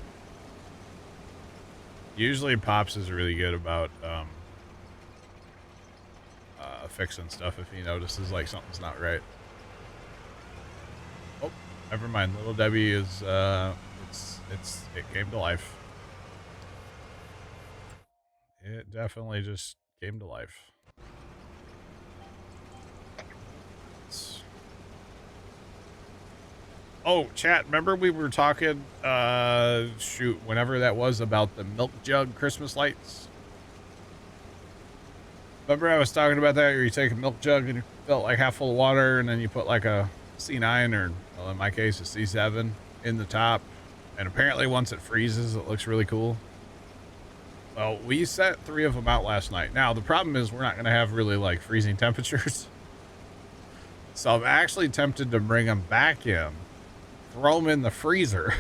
Usually Pops is really good about fixing stuff if he notices like something's not right. Oh, never mind. Little Debbie is it came to life. It definitely just came to life. Oh, chat, remember we were talking shoot, whenever that was, about the milk jug Christmas lights? Remember I was talking about that, where you take a milk jug and you fill it like half full of water, and then you put like a C9 or, well, in my case, a C7 in the top. And apparently once it freezes, it looks really cool. Well, we set 3 of them out last night. Now, the problem is we're not going to have really like freezing temperatures. So I'm actually tempted to bring them back in, throw them in the freezer,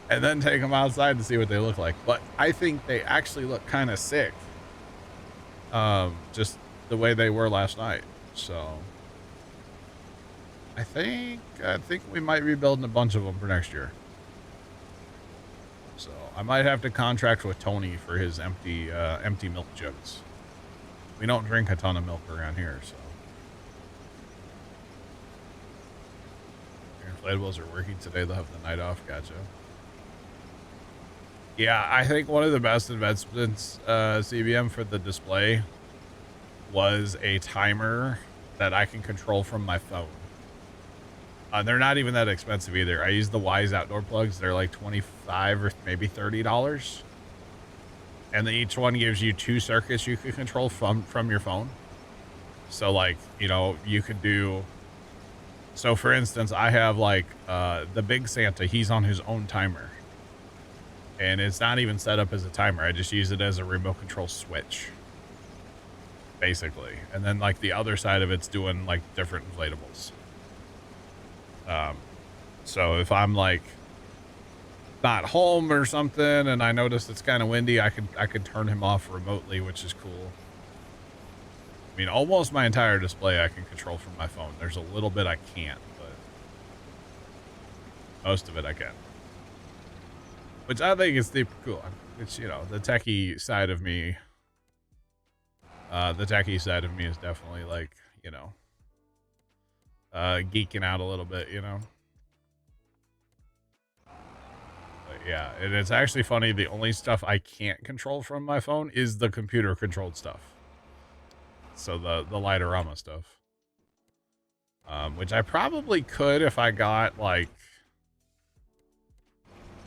and then take them outside to see what they look like. But I think they actually look kind of sick. Just the way they were last night. So I think we might be building a bunch of them for next year. So I might have to contract with Tony for his empty milk jugs. We don't drink a ton of milk around here, so. Your inflatables are working today. They'll have the night off. Gotcha. Yeah, I think one of the best investments, CBM, for the display was a timer that I can control from my phone. They're not even that expensive either. I use the Wise outdoor plugs. They're like $25 or maybe $30. And then each one gives you 2 circuits you can control from your phone. So like, you know, you could do... So for instance, I have like the big Santa. He's on his own timer. And it's not even set up as a timer. I just use it as a remote control switch, basically. And then like the other side of it's doing like different inflatables. So if I'm like not home or something and I notice it's kind of windy, I could turn him off remotely, which is cool. I mean, almost my entire display I can control from my phone. There's a little bit I can't, but most of it I can. Which I think is super cool. It's, you know, the techie side of me. The techie side of me is definitely like, you know, geeking out a little bit, you know. But yeah, and it's actually funny. The only stuff I can't control from my phone is the computer controlled stuff. So the Lightorama stuff. Which I probably could if I got like,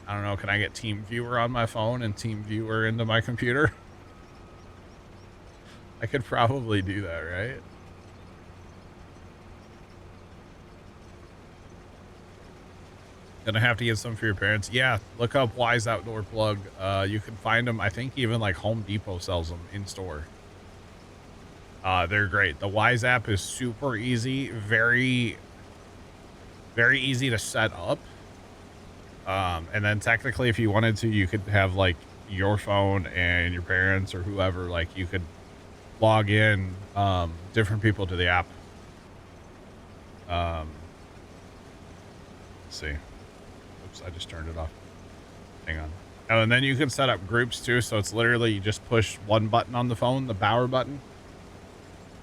I don't know, can I get TeamViewer on my phone and TeamViewer into my computer? I could probably do that, right? Gonna have to get some for your parents. Yeah, look up Wise Outdoor Plug. You can find them. I think even like Home Depot sells them in store. They're great. The Wise app is super easy, very, very easy to set up. And then technically if you wanted to, you could have like your phone and your parents or whoever, like you could log in, different people to the app. Let's see. Oops, I just turned it off. Hang on. Oh, and then you can set up groups too. So it's literally, you just push one button on the phone, the power button.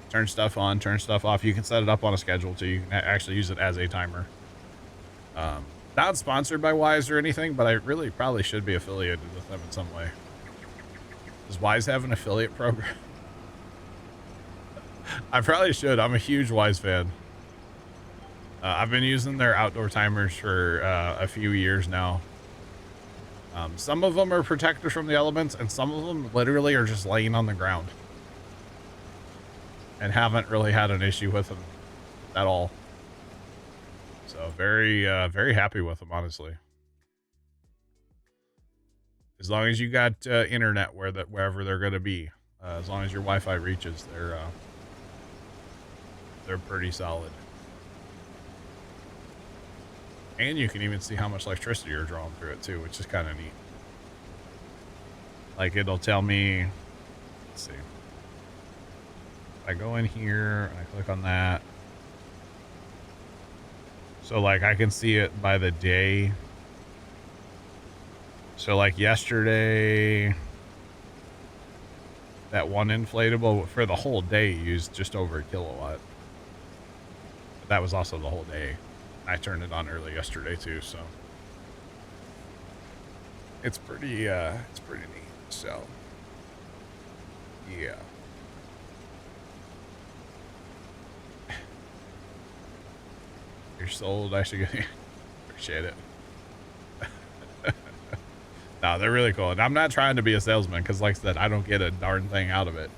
Turn stuff on, turn stuff off. You can set it up on a schedule too. You can actually use it as a timer. Not sponsored by Wise or anything, but I really probably should be affiliated with them in some way. Does Wise have an affiliate program? I probably should. I'm a huge Wise fan. I've been using their outdoor timers for a few years now. Some of them are protected from the elements, and some of them literally are just laying on the ground. And haven't really had an issue with them at all. So very, very happy with them, honestly. As long as you got internet wherever they're going to be, as long as your Wi-Fi reaches, they're pretty solid. And you can even see how much electricity you're drawing through it too, which is kind of neat. Like it'll tell me, let's see. I go in here, I click on that. So like I can see it by the day. So like yesterday, that one inflatable for the whole day used just over a kilowatt. But that was also the whole day. I turned it on early yesterday too, so it's pretty neat. So yeah. You're sold. I should get appreciate it. No, they're really cool. And I'm not trying to be a salesman because, like I said, I don't get a darn thing out of it.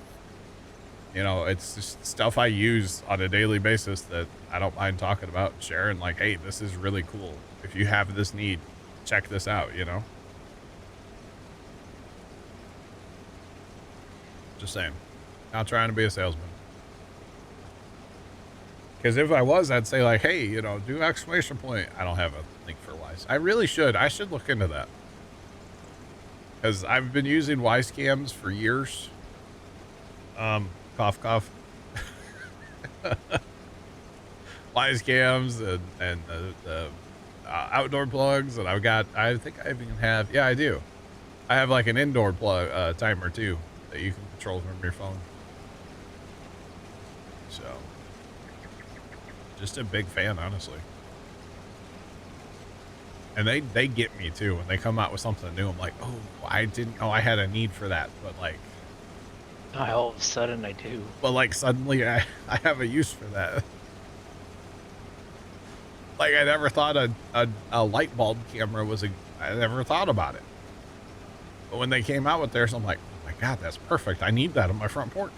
You know, it's just stuff I use on a daily basis that I don't mind talking about and sharing. Like, hey, this is really cool. If you have this need, check this out, you know? Just saying. Not trying to be a salesman. Because if I was, I'd say like, hey, you know, do exclamation point. I don't have a link for Wise. I really should. I should look into that. Because I've been using Wise cams for years. Cough, cough. Wise cams and the outdoor plugs. And I think I even have, yeah, I do. I have like an indoor plug timer too that you can control from your phone. So. Just a big fan, honestly. And they get me too when they come out with something new. I'm like, oh, I didn't know I had a need for that, but like, all of a sudden I do. But like suddenly I have a use for that. Like I never thought a light bulb camera was I never thought about it. But when they came out with theirs, I'm like, oh my God, that's perfect. I need that on my front porch.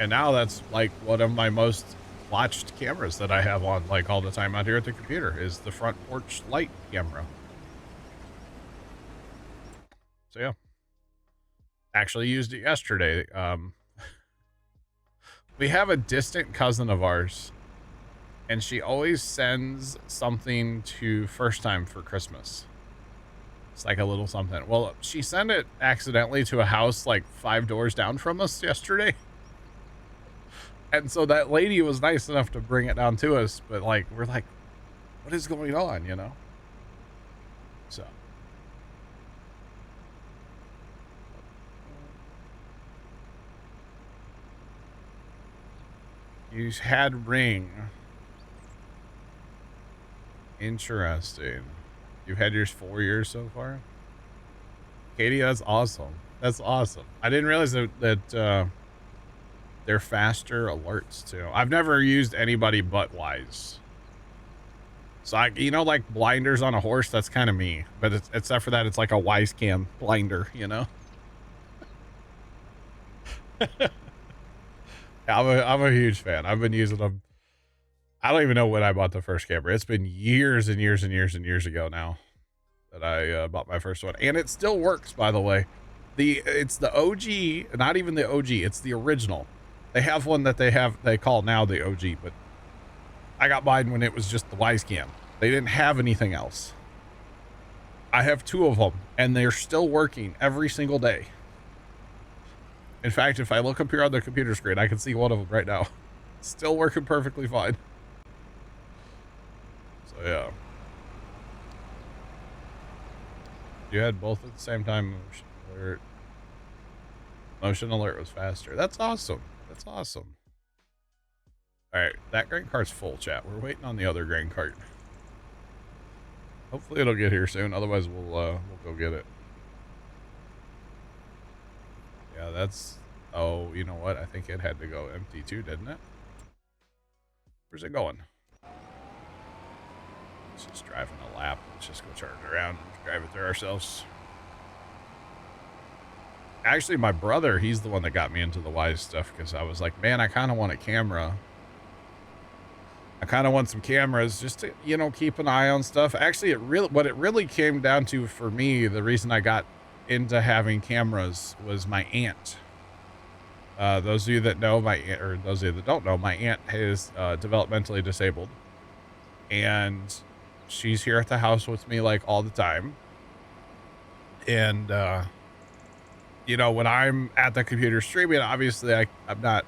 And now that's like one of my most watched cameras that I have on like all the time out here at the computer is the front porch light camera. So yeah, actually used it yesterday. We have a distant cousin of ours and she always sends something to First Time for Christmas. It's like a little something. Well, she sent it accidentally to a house like 5 doors down from us yesterday. And so that lady was nice enough to bring it down to us, but like, we're like, what is going on, you know? So. You had Ring. Interesting. You've had yours 4 years so far? Katie, that's awesome. That's awesome. I didn't realize that they're faster alerts too. I've never used anybody but Wise. So you know, like blinders on a horse, that's kind of me. But except for that, it's like a Wise cam blinder, you know? I'm a huge fan. I've been using them. I don't even know when I bought the first camera. It's been years and years and years and years ago now that I bought my first one. And it still works, by the way. It's the OG, not even the OG. It's the original. They have one that they call now the OG, but I got mine when it was just the Wise cam. They didn't have anything else. I have 2 of them and they're still working every single day. In fact, if I look up here on the computer screen, I can see one of them right now. Still working perfectly fine. So yeah. You had both at the same time. Motion alert. Motion alert was faster. That's awesome. That's awesome. All right, that grain cart's full, chat. We're waiting on the other grain cart. Hopefully it'll get here soon. Otherwise, we'll go get it. Yeah, that's Oh, you know what? I think it had to go empty too, didn't it? Where's it going? It's just driving a lap. Let's just go turn it around and drive it there ourselves. Actually, my brother, he's the one that got me into the Wise stuff because I was like, man, I kind of want a camera. I kind of want some cameras just to, you know, keep an eye on stuff. Actually, what it really came down to for me, the reason I got into having cameras was my aunt. Those of you that know my aunt, or those of you that don't know, my aunt is developmentally disabled, and she's here at the house with me like all the time. And you know, when I'm at the computer streaming, obviously I'm not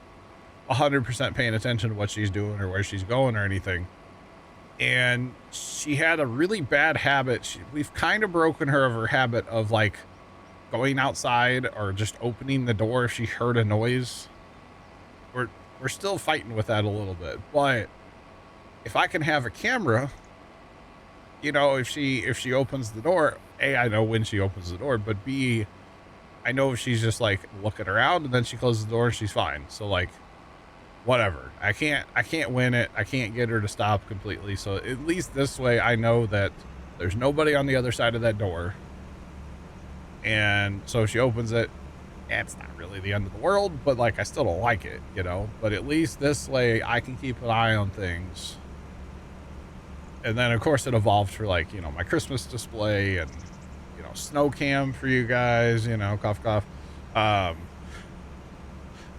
100% paying attention to what she's doing or where she's going or anything. And she had a really bad habit. We've kind of broken her of her habit of like going outside or just opening the door if she heard a noise. We're still fighting with that a little bit, but if I can have a camera, you know, if she opens the door, A, I know when she opens the door, but B, I know if she's just like looking around and then she closes the door and she's fine. So like, whatever. I can't win it. I can't get her to stop completely. So at least this way I know that there's nobody on the other side of that door. And so if she opens it, it's not really the end of the world, but like I still don't like it, you know, but at least this way I can keep an eye on things. And then of course it evolved for like, you know, my Christmas display and, you know, snow cam for you guys, you know, cough, cough.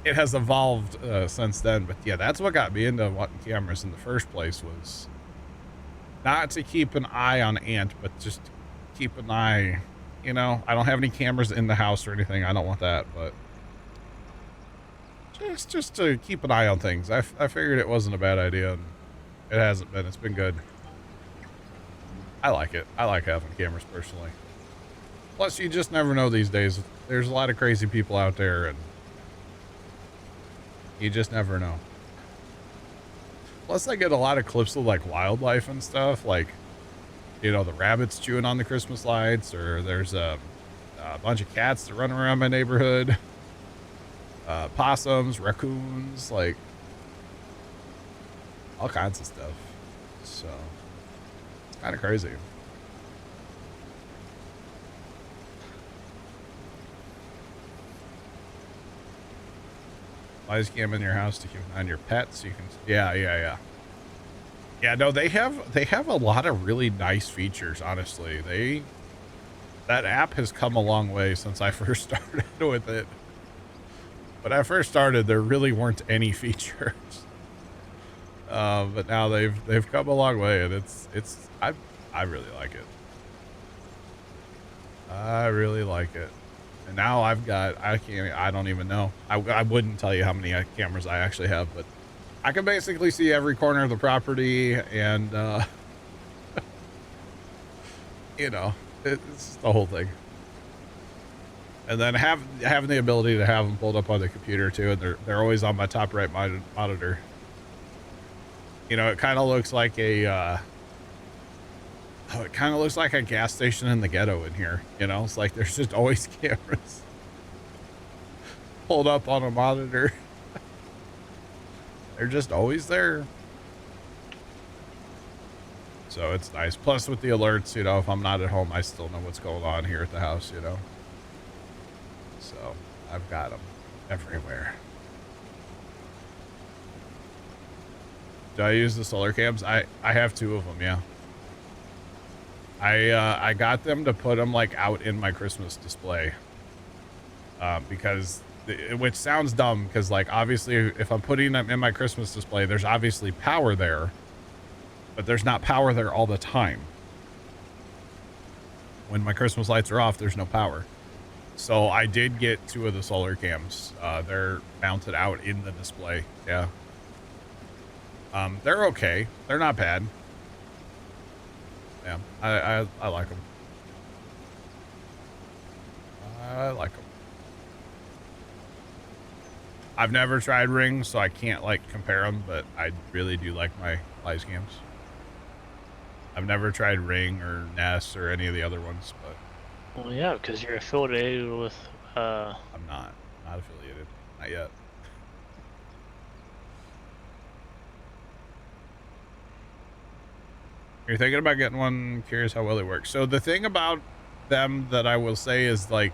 It has evolved since then, but yeah, that's what got me into wanting cameras in the first place, was not to keep an eye on Aunt, but just keep an eye, you know. I don't have any cameras in the house or anything. I don't want that, but just to keep an eye on things. I figured it wasn't a bad idea, and it hasn't been. It's been good. I like it. I like having cameras personally. Plus, you just never know these days. There's a lot of crazy people out there, and you just never know. Plus, I get a lot of clips of like wildlife and stuff, like, you know, the rabbits chewing on the Christmas lights, or there's a bunch of cats that run around my neighborhood, possums, raccoons, like all kinds of stuff. So it's kind of crazy. Lies cam in your house to keep an eye on your pets. You can, yeah. No, they have a lot of really nice features. Honestly, that app has come a long way since I first started with it. When I first started, there really weren't any features, but now they've come a long way, and I really like it. I really like it. And now I've got, I don't even know. I wouldn't tell you how many cameras I actually have, but I can basically see every corner of the property, and, you know, it's the whole thing. And then having the ability to have them pulled up on the computer too, and they're always on my top right monitor. You know, it kind of looks like a, it kind of looks like a gas station in the ghetto in here. You know, it's like there's just always cameras pulled up on a monitor. They're just always there. So it's nice. Plus with the alerts, you know, if I'm not at home, I still know what's going on here at the house, you know. So I've got them everywhere. Do I use the solar cams? I have 2 of them, yeah. I got them to put them like out in my Christmas display, because which sounds dumb, because like obviously if I'm putting them in my Christmas display, there's obviously power there, but there's not power there all the time. When my Christmas lights are off, there's no power. So I did get 2 of the solar cams. They're mounted out in the display. Yeah. They're okay. They're not bad. Yeah, I like them. I like them. I've never tried rings, so I can't like compare them, but I really do like my live cams. I've never tried Ring or Ness or any of the other ones, but Well, yeah, because you're affiliated with. I'm not affiliated. Not yet. You're thinking about getting one, curious how well it works. So the thing about them that I will say is like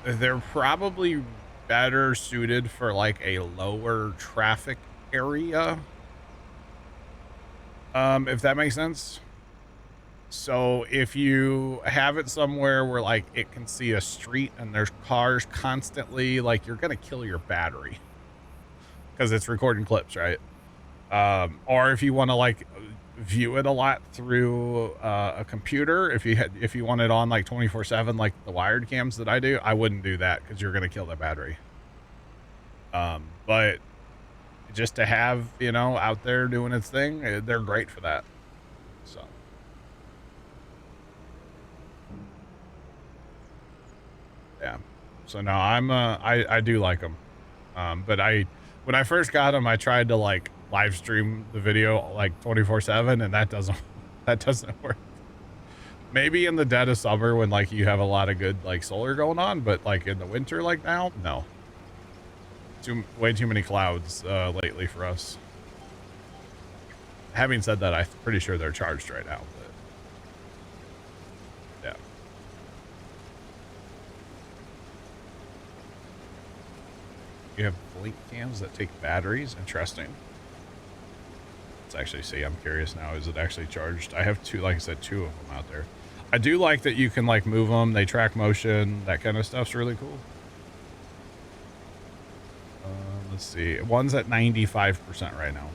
they're probably better suited for like a lower traffic area. If that makes sense. So if you have it somewhere where like it can see a street and there's cars constantly, like you're gonna kill your battery because it's recording clips, right? Or if you want to like view it a lot through a computer, if you want it on like 24/7, like the wired cams that I do, I wouldn't do that because you're gonna kill the battery. But just to have, you know, out there doing its thing, they're great for that. So. Yeah. So no, I do like them. But when I first got them, I tried to like live stream the video like 24/7 and that doesn't work. Maybe in the dead of summer when like you have a lot of good like solar going on, but like in the winter like now, no. Way too many clouds lately for us. Having said that, I'm pretty sure they're charged right now, but yeah. You have blink cams that take batteries. Interesting. Let's actually see. I'm curious now. Is it actually charged? I have two, like I said, two of them out there. I do like that you can like move them. They track motion. That kind of stuff's really cool. Let's see. One's at 95% right now.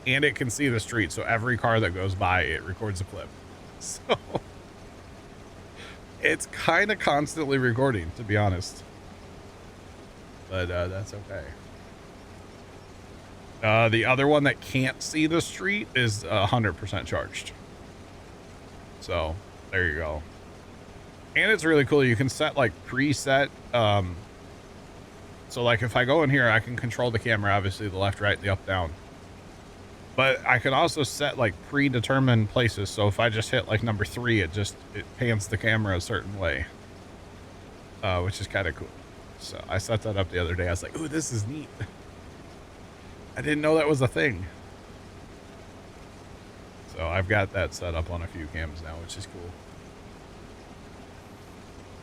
And it can see the street. So every car that goes by, it records a clip. So it's kind of constantly recording, to be honest. But that's okay. The other one that can't see the street is 100% charged. So there you go. And it's really cool. You can set like preset. So like if I go in here, I can control the camera, obviously the left, right, the up, down. But I can also set like predetermined places. So if I just hit like number 3, it pans the camera a certain way, which is kind of cool. So I set that up the other day. I was like, ooh, this is neat. I didn't know that was a thing. So I've got that set up on a few cams now, which is cool.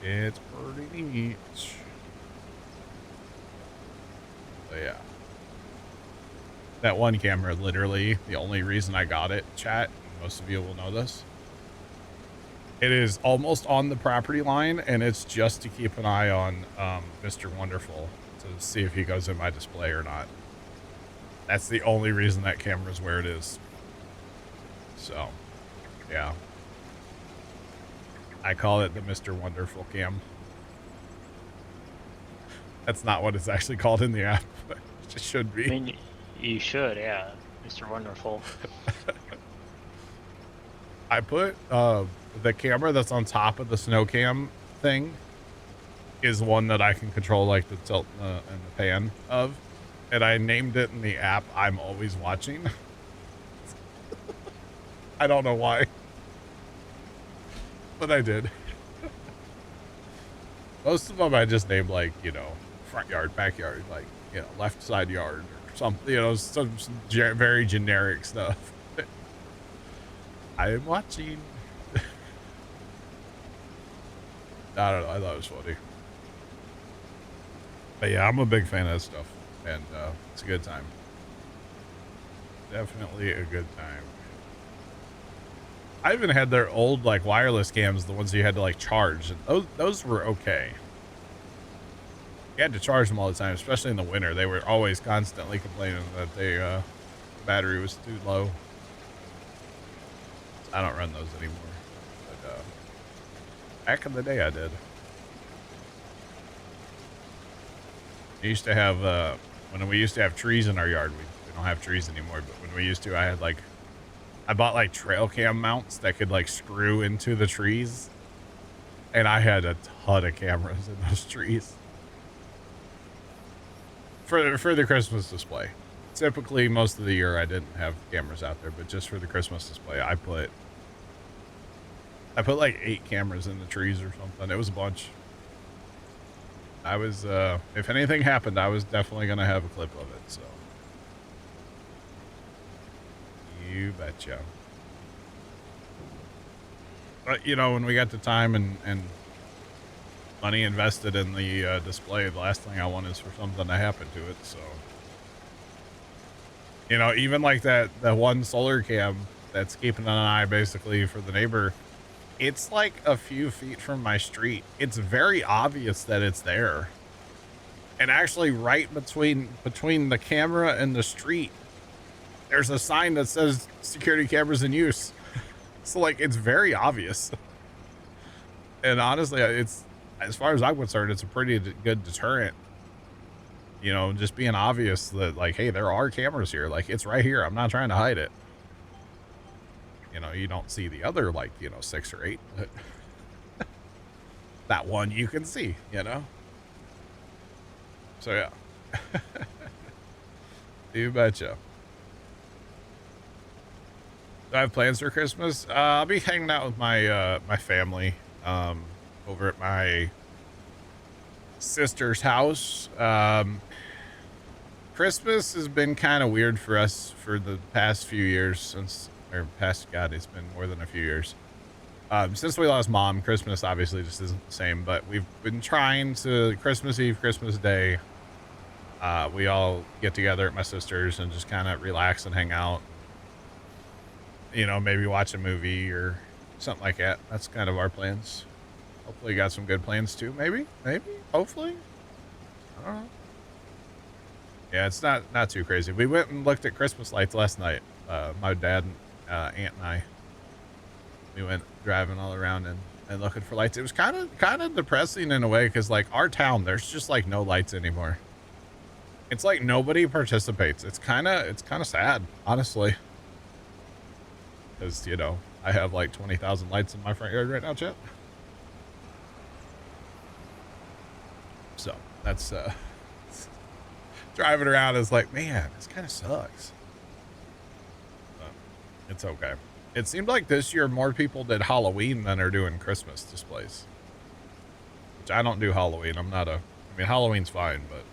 It's pretty neat. So yeah. That one camera, literally, the only reason I got it, chat, most of you will know this. It is almost on the property line, and it's just to keep an eye on Mr. Wonderful to see if he goes in my display or not. That's the only reason that camera's where it is. So, yeah. I call it the Mr. Wonderful cam. That's not what it's actually called in the app, but it should be. I mean, you should, yeah. Mr. Wonderful. I put the camera that's on top of the snow cam thing is one that I can control like the tilt and the pan of. And I named it in the app, I'm Always Watching. I don't know why. But I did. Most of them I just named like, you know, front yard, backyard, like, you know, left side yard or something, you know, some very generic stuff. I am watching. I don't know. I thought it was funny. But yeah, I'm a big fan of this stuff. And it's a good time. Definitely a good time. I even had their old like wireless cams, the ones you had to like charge. And those were okay. You had to charge them all the time, especially in the winter. They were always constantly complaining that the battery was too low. I don't run those anymore. But back in the day, I did. We used to have when we used to have trees in our yard. We don't have trees anymore, but when we used to, I bought like trail cam mounts that could like screw into the trees, and I had a ton of cameras in those trees for the Christmas display. Typically, most of the year I didn't have cameras out there, but just for the Christmas display, I put like 8 cameras in the trees or something. It was a bunch. I was, if anything happened, I was definitely going to have a clip of it, so. You betcha. But, you know, when we got the time and money invested in the display, the last thing I want is for something to happen to it, so. You know, even like that one solar cam that's keeping an eye basically for the neighbor, it's like a few feet from my street. It's very obvious that it's there. And actually right between the camera and the street, there's a sign that says security cameras in use. So like, it's very obvious. And honestly, it's, as far as I'm concerned, it's a pretty good deterrent. You know, just being obvious that like, hey, there are cameras here. Like, it's right here. I'm not trying to hide it. You know, you don't see the other, like, you know, 6 or 8, but that one you can see, you know? So yeah. You betcha. Do I have plans for Christmas? I'll be hanging out with my my family over at my sister's house. Christmas has been kind of weird for us for the past few years God, it's been more than a few years. Since we lost mom, Christmas obviously just isn't the same, but we've been trying to Christmas Eve, Christmas Day. We all get together at my sister's and just kind of relax and hang out. You know, maybe watch a movie or something like that. That's kind of our plans. Hopefully got some good plans too. Maybe, hopefully. I don't know. Yeah, it's not too crazy. We went and looked at Christmas lights last night. My dad, aunt and I, we went driving all around and looking for lights. It was kind of depressing in a way. Cause like our town, there's just like no lights anymore. It's like nobody participates. It's kind of sad, honestly. Cause you know, I have like 20,000 lights in my front yard right now, Chip. So that's, driving around is like, man, this kind of sucks. But it's okay. It seemed like this year more people did Halloween than are doing Christmas displays. Which I don't do Halloween. I mean, Halloween's fine, but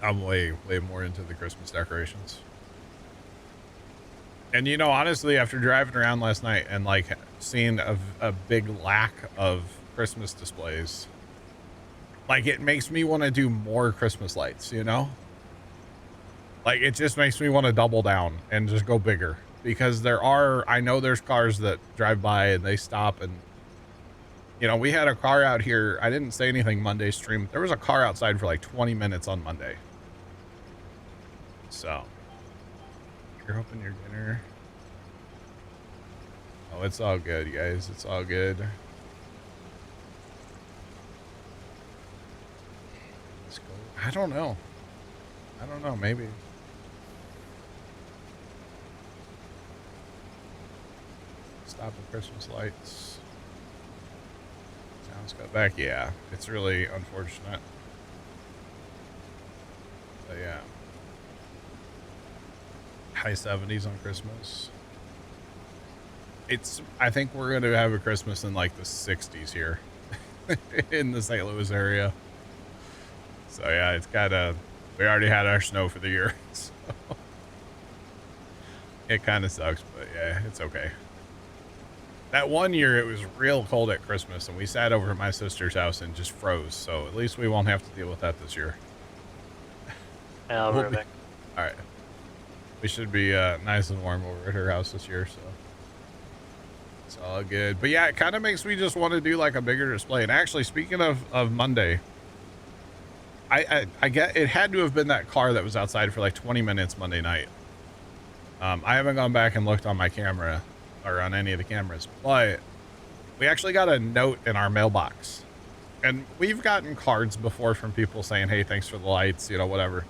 I'm way more into the Christmas decorations. And you know, honestly, after driving around last night and like seeing a big lack of Christmas displays, like it makes me want to do more Christmas lights, you know? Like it just makes me want to double down and just go bigger, because I know there's cars that drive by and they stop and, you know, we had a car out here. I didn't say anything Monday stream. There was a car outside for like 20 minutes on Monday. So you're hoping your dinner. Oh, it's all good, guys. It's all good. Let's go. I don't know. Maybe. Stop at Christmas lights. Sounds got back. Yeah, it's really unfortunate. But yeah. High 70s on Christmas. I think we're going to have a Christmas in like the 60s here in the St. Louis area. So yeah, we already had our snow for the year. So it kind of sucks, but yeah, it's okay. That one year it was real cold at Christmas and we sat over at my sister's house and just froze. So at least we won't have to deal with that this year. Yeah, I'll be back. All right. We should be nice and warm over at her house this year, so it's all good. But yeah, it kind of makes me just want to do like a bigger display. And actually, speaking of Monday, I get it had to have been that car that was outside for like 20 minutes Monday night. I haven't gone back and looked on my camera or on any of the cameras, but we actually got a note in our mailbox, and we've gotten cards before from people saying, "Hey, thanks for the lights," you know, whatever.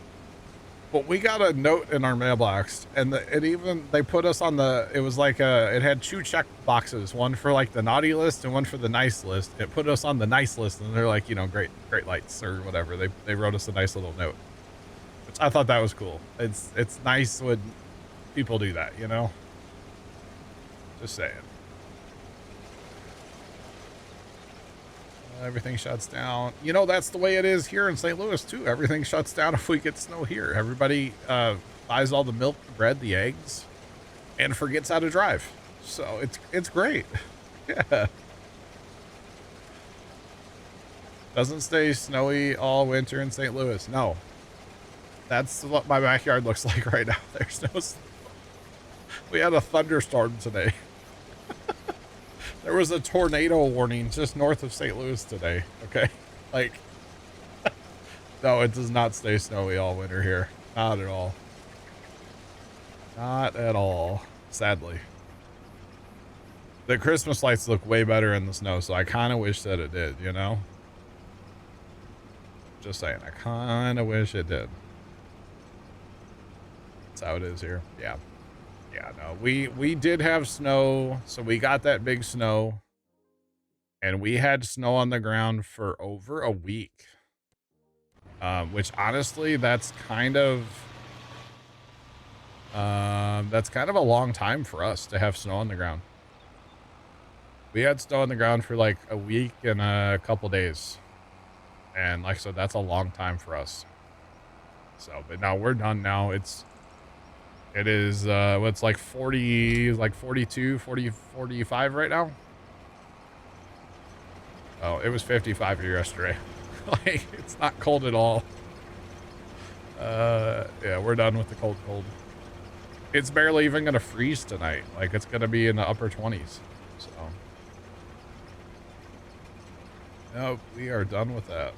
But we got a note in our mailbox, and they put us on it was like it had 2 check boxes, one for like the naughty list and one for the nice list. It put us on the nice list, and they're like, you know, great lights or whatever. They wrote us a nice little note, which I thought that was cool. It's nice when people do that, you know? Just saying. Everything shuts down. You know, that's the way it is here in St. Louis, too. Everything shuts down if we get snow here. Everybody buys all the milk, the bread, the eggs, and forgets how to drive. So it's great. Yeah. Doesn't stay snowy all winter in St. Louis. No. That's what my backyard looks like right now. There's no snow. We had a thunderstorm today. There was a tornado warning just north of St. Louis today. Okay. Like, no, it does not stay snowy all winter here. Not at all. Not at all. Sadly. The Christmas lights look way better in the snow, so I kind of wish that it did, you know? Just saying, I kind of wish it did. That's how it is here. Yeah. Yeah, no, we did have snow, so we got that big snow, and we had snow on the ground for over a week, which honestly, that's kind of a long time for us to have snow on the ground. We had snow on the ground for like a week and a couple days, and like I said, that's a long time for us. So, but now we're done now. It is, what's like 40, like 42, 40, 45 right now. Oh, it was 55 here yesterday. Like, it's not cold at all. Yeah, we're done with the cold. It's barely even going to freeze tonight. Like, it's going to be in the upper 20s. So, nope, we are done with that.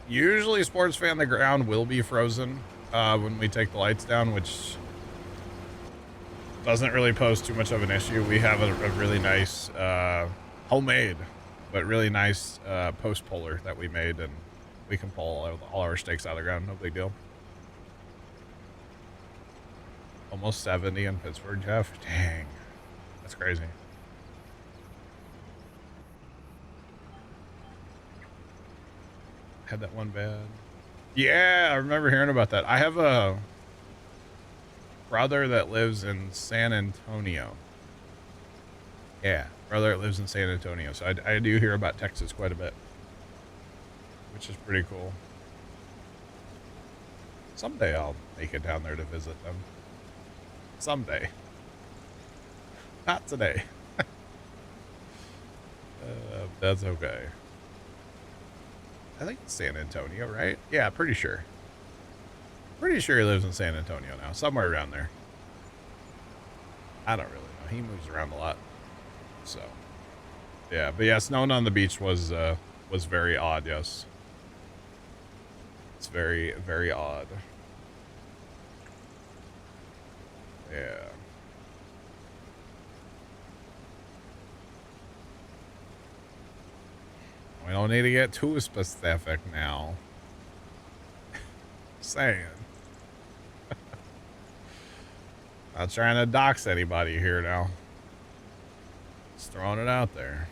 Usually, Sports Fan, the ground will be frozen when we take the lights down, which doesn't really pose too much of an issue. We have a really nice homemade, but really nice post puller that we made, and we can pull all our stakes out of the ground. No big deal. Almost 70 in Pittsburgh, Jeff. Dang, that's crazy. Had that one bad. Yeah, I remember hearing about that. I have a brother that lives in San Antonio. Yeah, brother that lives in San Antonio. So I do hear about Texas quite a bit, which is pretty cool. Someday I'll make it down there to visit them. Someday. Not today. That's okay. I think it's San Antonio, right? Yeah, pretty sure. Pretty sure he lives in San Antonio now. Somewhere around there. I don't really know. He moves around a lot. So, yeah. But yeah, snowing on the beach was very odd, yes. It's very, very odd. Yeah. We don't need to get too specific now. Saying. Not trying to dox anybody here now. Just throwing it out there.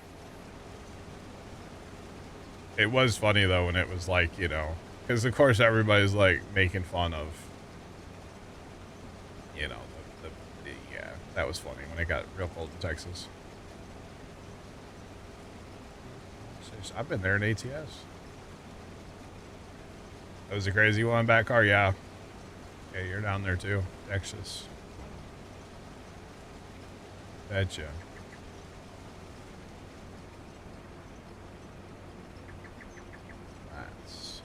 It was funny though when it was like, you know, because of course everybody's like making fun of, you know, yeah, that was funny when it got real cold in Texas. I've been there in ATS. That was a crazy one back car, yeah. Yeah, you're down there too, Texas. Betcha. That's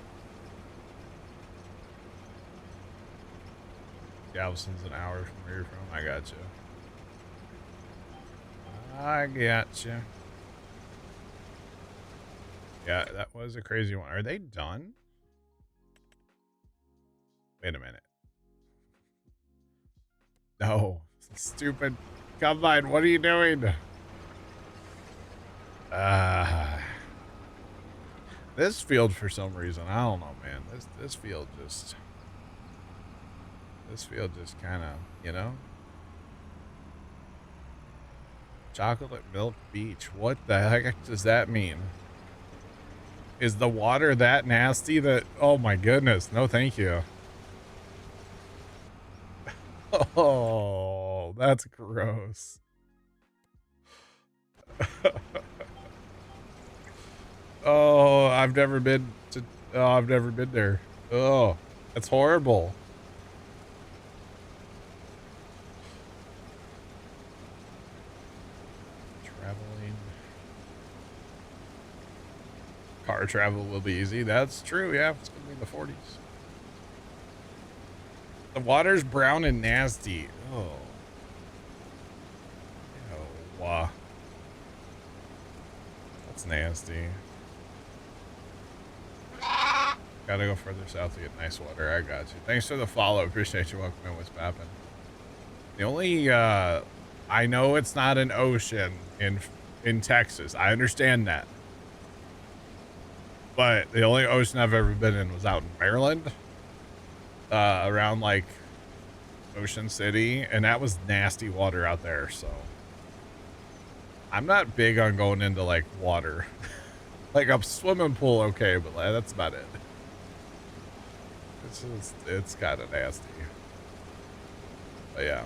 Galveston's an hour from where you're from. I gotcha. I gotcha. Yeah, that was a crazy one. Are they done? Wait a minute. No. Stupid Combine, what are you doing? This field for some reason, I don't know, man. This field just kind of, you know? Chocolate Milk Beach. What the heck does that mean? Is the water that nasty that, oh my goodness, no thank you. Oh, that's gross. Oh, I've never been to. Oh, I've never been there. Oh, that's horrible. Traveling. Car travel will be easy. That's true. Yeah, it's gonna be in the 40s. The water's brown and nasty. Oh. Oh, wow. That's nasty. Gotta go further south to get nice water. I got you. Thanks for the follow. Appreciate you. Welcome in. What's poppin'? The only, I know it's not an ocean in Texas. I understand that. But the only ocean I've ever been in was out in Maryland. Around like Ocean City, and that was nasty water out there, so I'm not big on going into like water. Like a swimming pool, okay, but like, that's about it. It's kind of nasty. But yeah.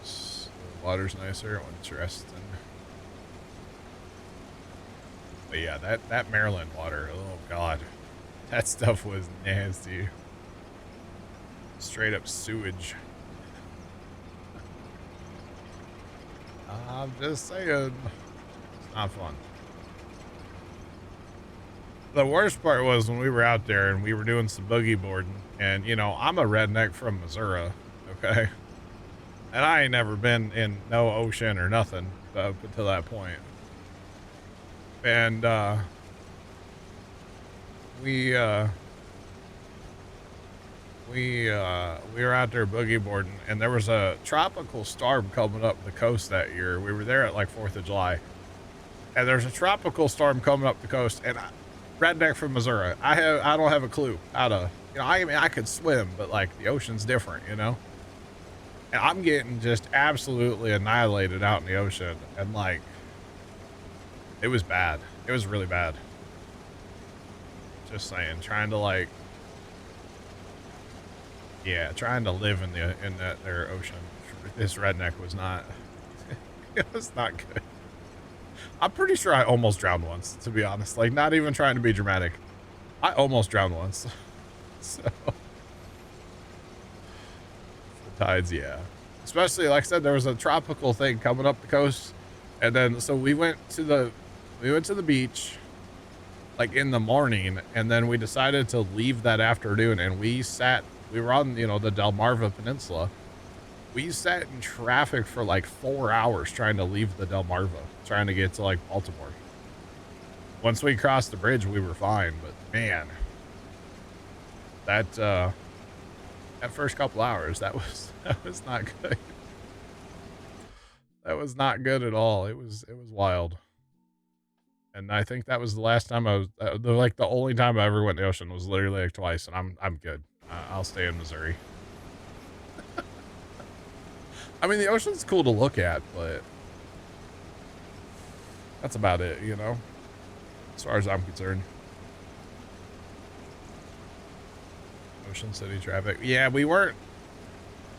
The water's nicer. Interesting. But yeah, that Maryland water, oh god. That stuff was nasty. Straight up sewage. I'm just saying. It's not fun. The worst part was when we were out there and we were doing some boogie boarding. And, you know, I'm a redneck from Missouri, okay? And I ain't never been in no ocean or nothing up until that point. And, we were out there boogie boarding, and there was a tropical storm coming up the coast that year. We were there at like 4th of July, and there's a tropical storm coming up the coast, and redneck from Missouri, I don't have a clue how to, you know, I mean, I could swim, but like the ocean's different, you know, and I'm getting just absolutely annihilated out in the ocean, and like, it was bad. It was really bad. Just saying, trying to like, yeah, trying to live in that their ocean. This redneck was not, it was not good. I'm pretty sure I almost drowned once, to be honest. Like, not even trying to be dramatic. I almost drowned once. So, the tides, yeah. Especially, like I said, there was a tropical thing coming up the coast, and then so we went to the beach like in the morning, and then we decided to leave that afternoon, and we were on, you know, the Delmarva Peninsula. We sat in traffic for like 4 hours trying to leave the Delmarva, trying to get to like Baltimore. Once we crossed the bridge, we were fine, but man, that first couple hours, that was not good. That was not good at all. It was wild. And I think that was the last time I was, like the only time I ever went to the ocean was literally like twice, and I'm good. I'll stay in Missouri. I mean, the ocean's cool to look at, but that's about it, you know, as far as I'm concerned. Ocean City traffic. Yeah, we weren't.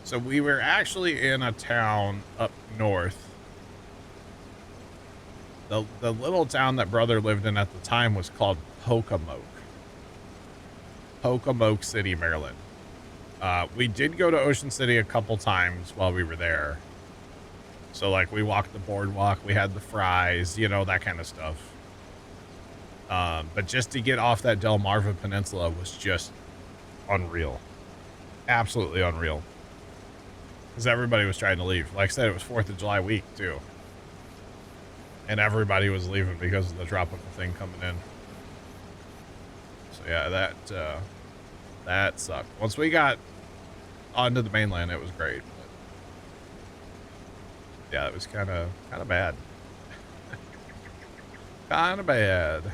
So we were actually in a town up north. The little town that brother lived in at the time was called Pocomoke City, Maryland. We did go to Ocean City a couple times while we were there. So like we walked the boardwalk, we had the fries, you know, that kind of stuff. But just to get off that Delmarva Peninsula was just unreal. Absolutely unreal. Because everybody was trying to leave. Like I said, it was 4th of July week too. And everybody was leaving because of the tropical thing coming in. So yeah, that sucked. Once we got onto the mainland, it was great. But yeah, it was kind of bad. Kind of bad.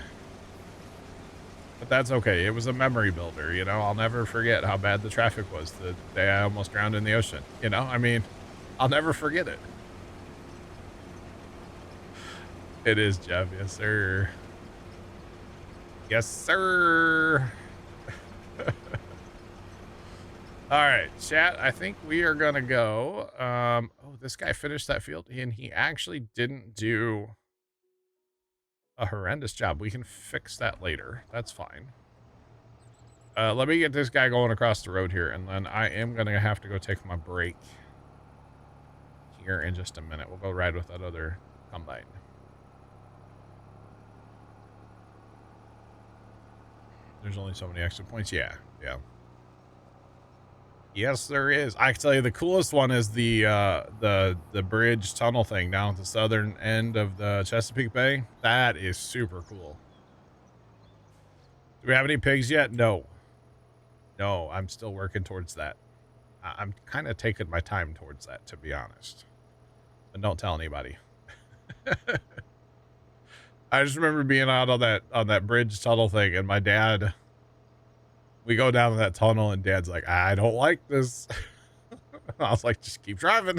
But that's okay. It was a memory builder, you know. I'll never forget how bad the traffic was the day I almost drowned in the ocean. You know, I mean, I'll never forget it. It is, Jeff. Yes, sir. Yes, sir. All right, chat, I think we are gonna go. Oh, this guy finished that field, and he actually didn't do a horrendous job. We can fix that later. That's fine. Let me get this guy going across the road here, and then I am gonna have to go take my break here in just a minute. We'll go ride with that other combine. There's only so many extra points. Yeah. Yes, there is. I can tell you the coolest one is the bridge tunnel thing down at the southern end of the Chesapeake Bay. That is super cool. Do we have any pigs yet? No. No, I'm still working towards that. I'm kind of taking my time towards that, to be honest. And don't tell anybody. I just remember being out on that bridge tunnel thing, and my dad, we go down that tunnel, and Dad's like, I don't like this. I was like, just keep driving.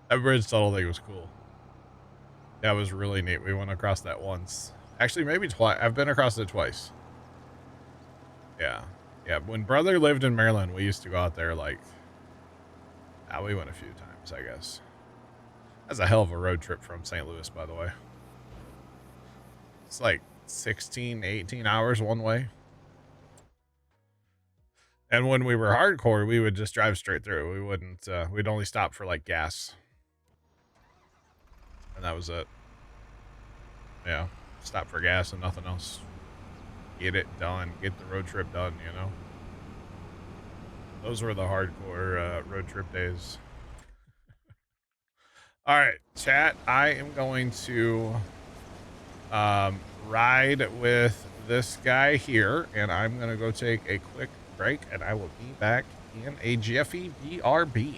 That bridge tunnel thing was cool. That was really neat. We went across that once. Actually, maybe twice. I've been across it twice. Yeah. When brother lived in Maryland, we used to go out there like, we went a few times, I guess. That's a hell of a road trip from St. Louis, by the way. It's like 16, 18 hours one way. And when we were hardcore, we would just drive straight through. We wouldn't, we'd only stop for like gas. And that was it. Yeah. Stop for gas and nothing else. Get it done. Get the road trip done, you know? Those were the hardcore road trip days. All right, chat. I am going to ride with this guy here, and I'm going to go take a quick break, and I will be back in a jiffy. BRB.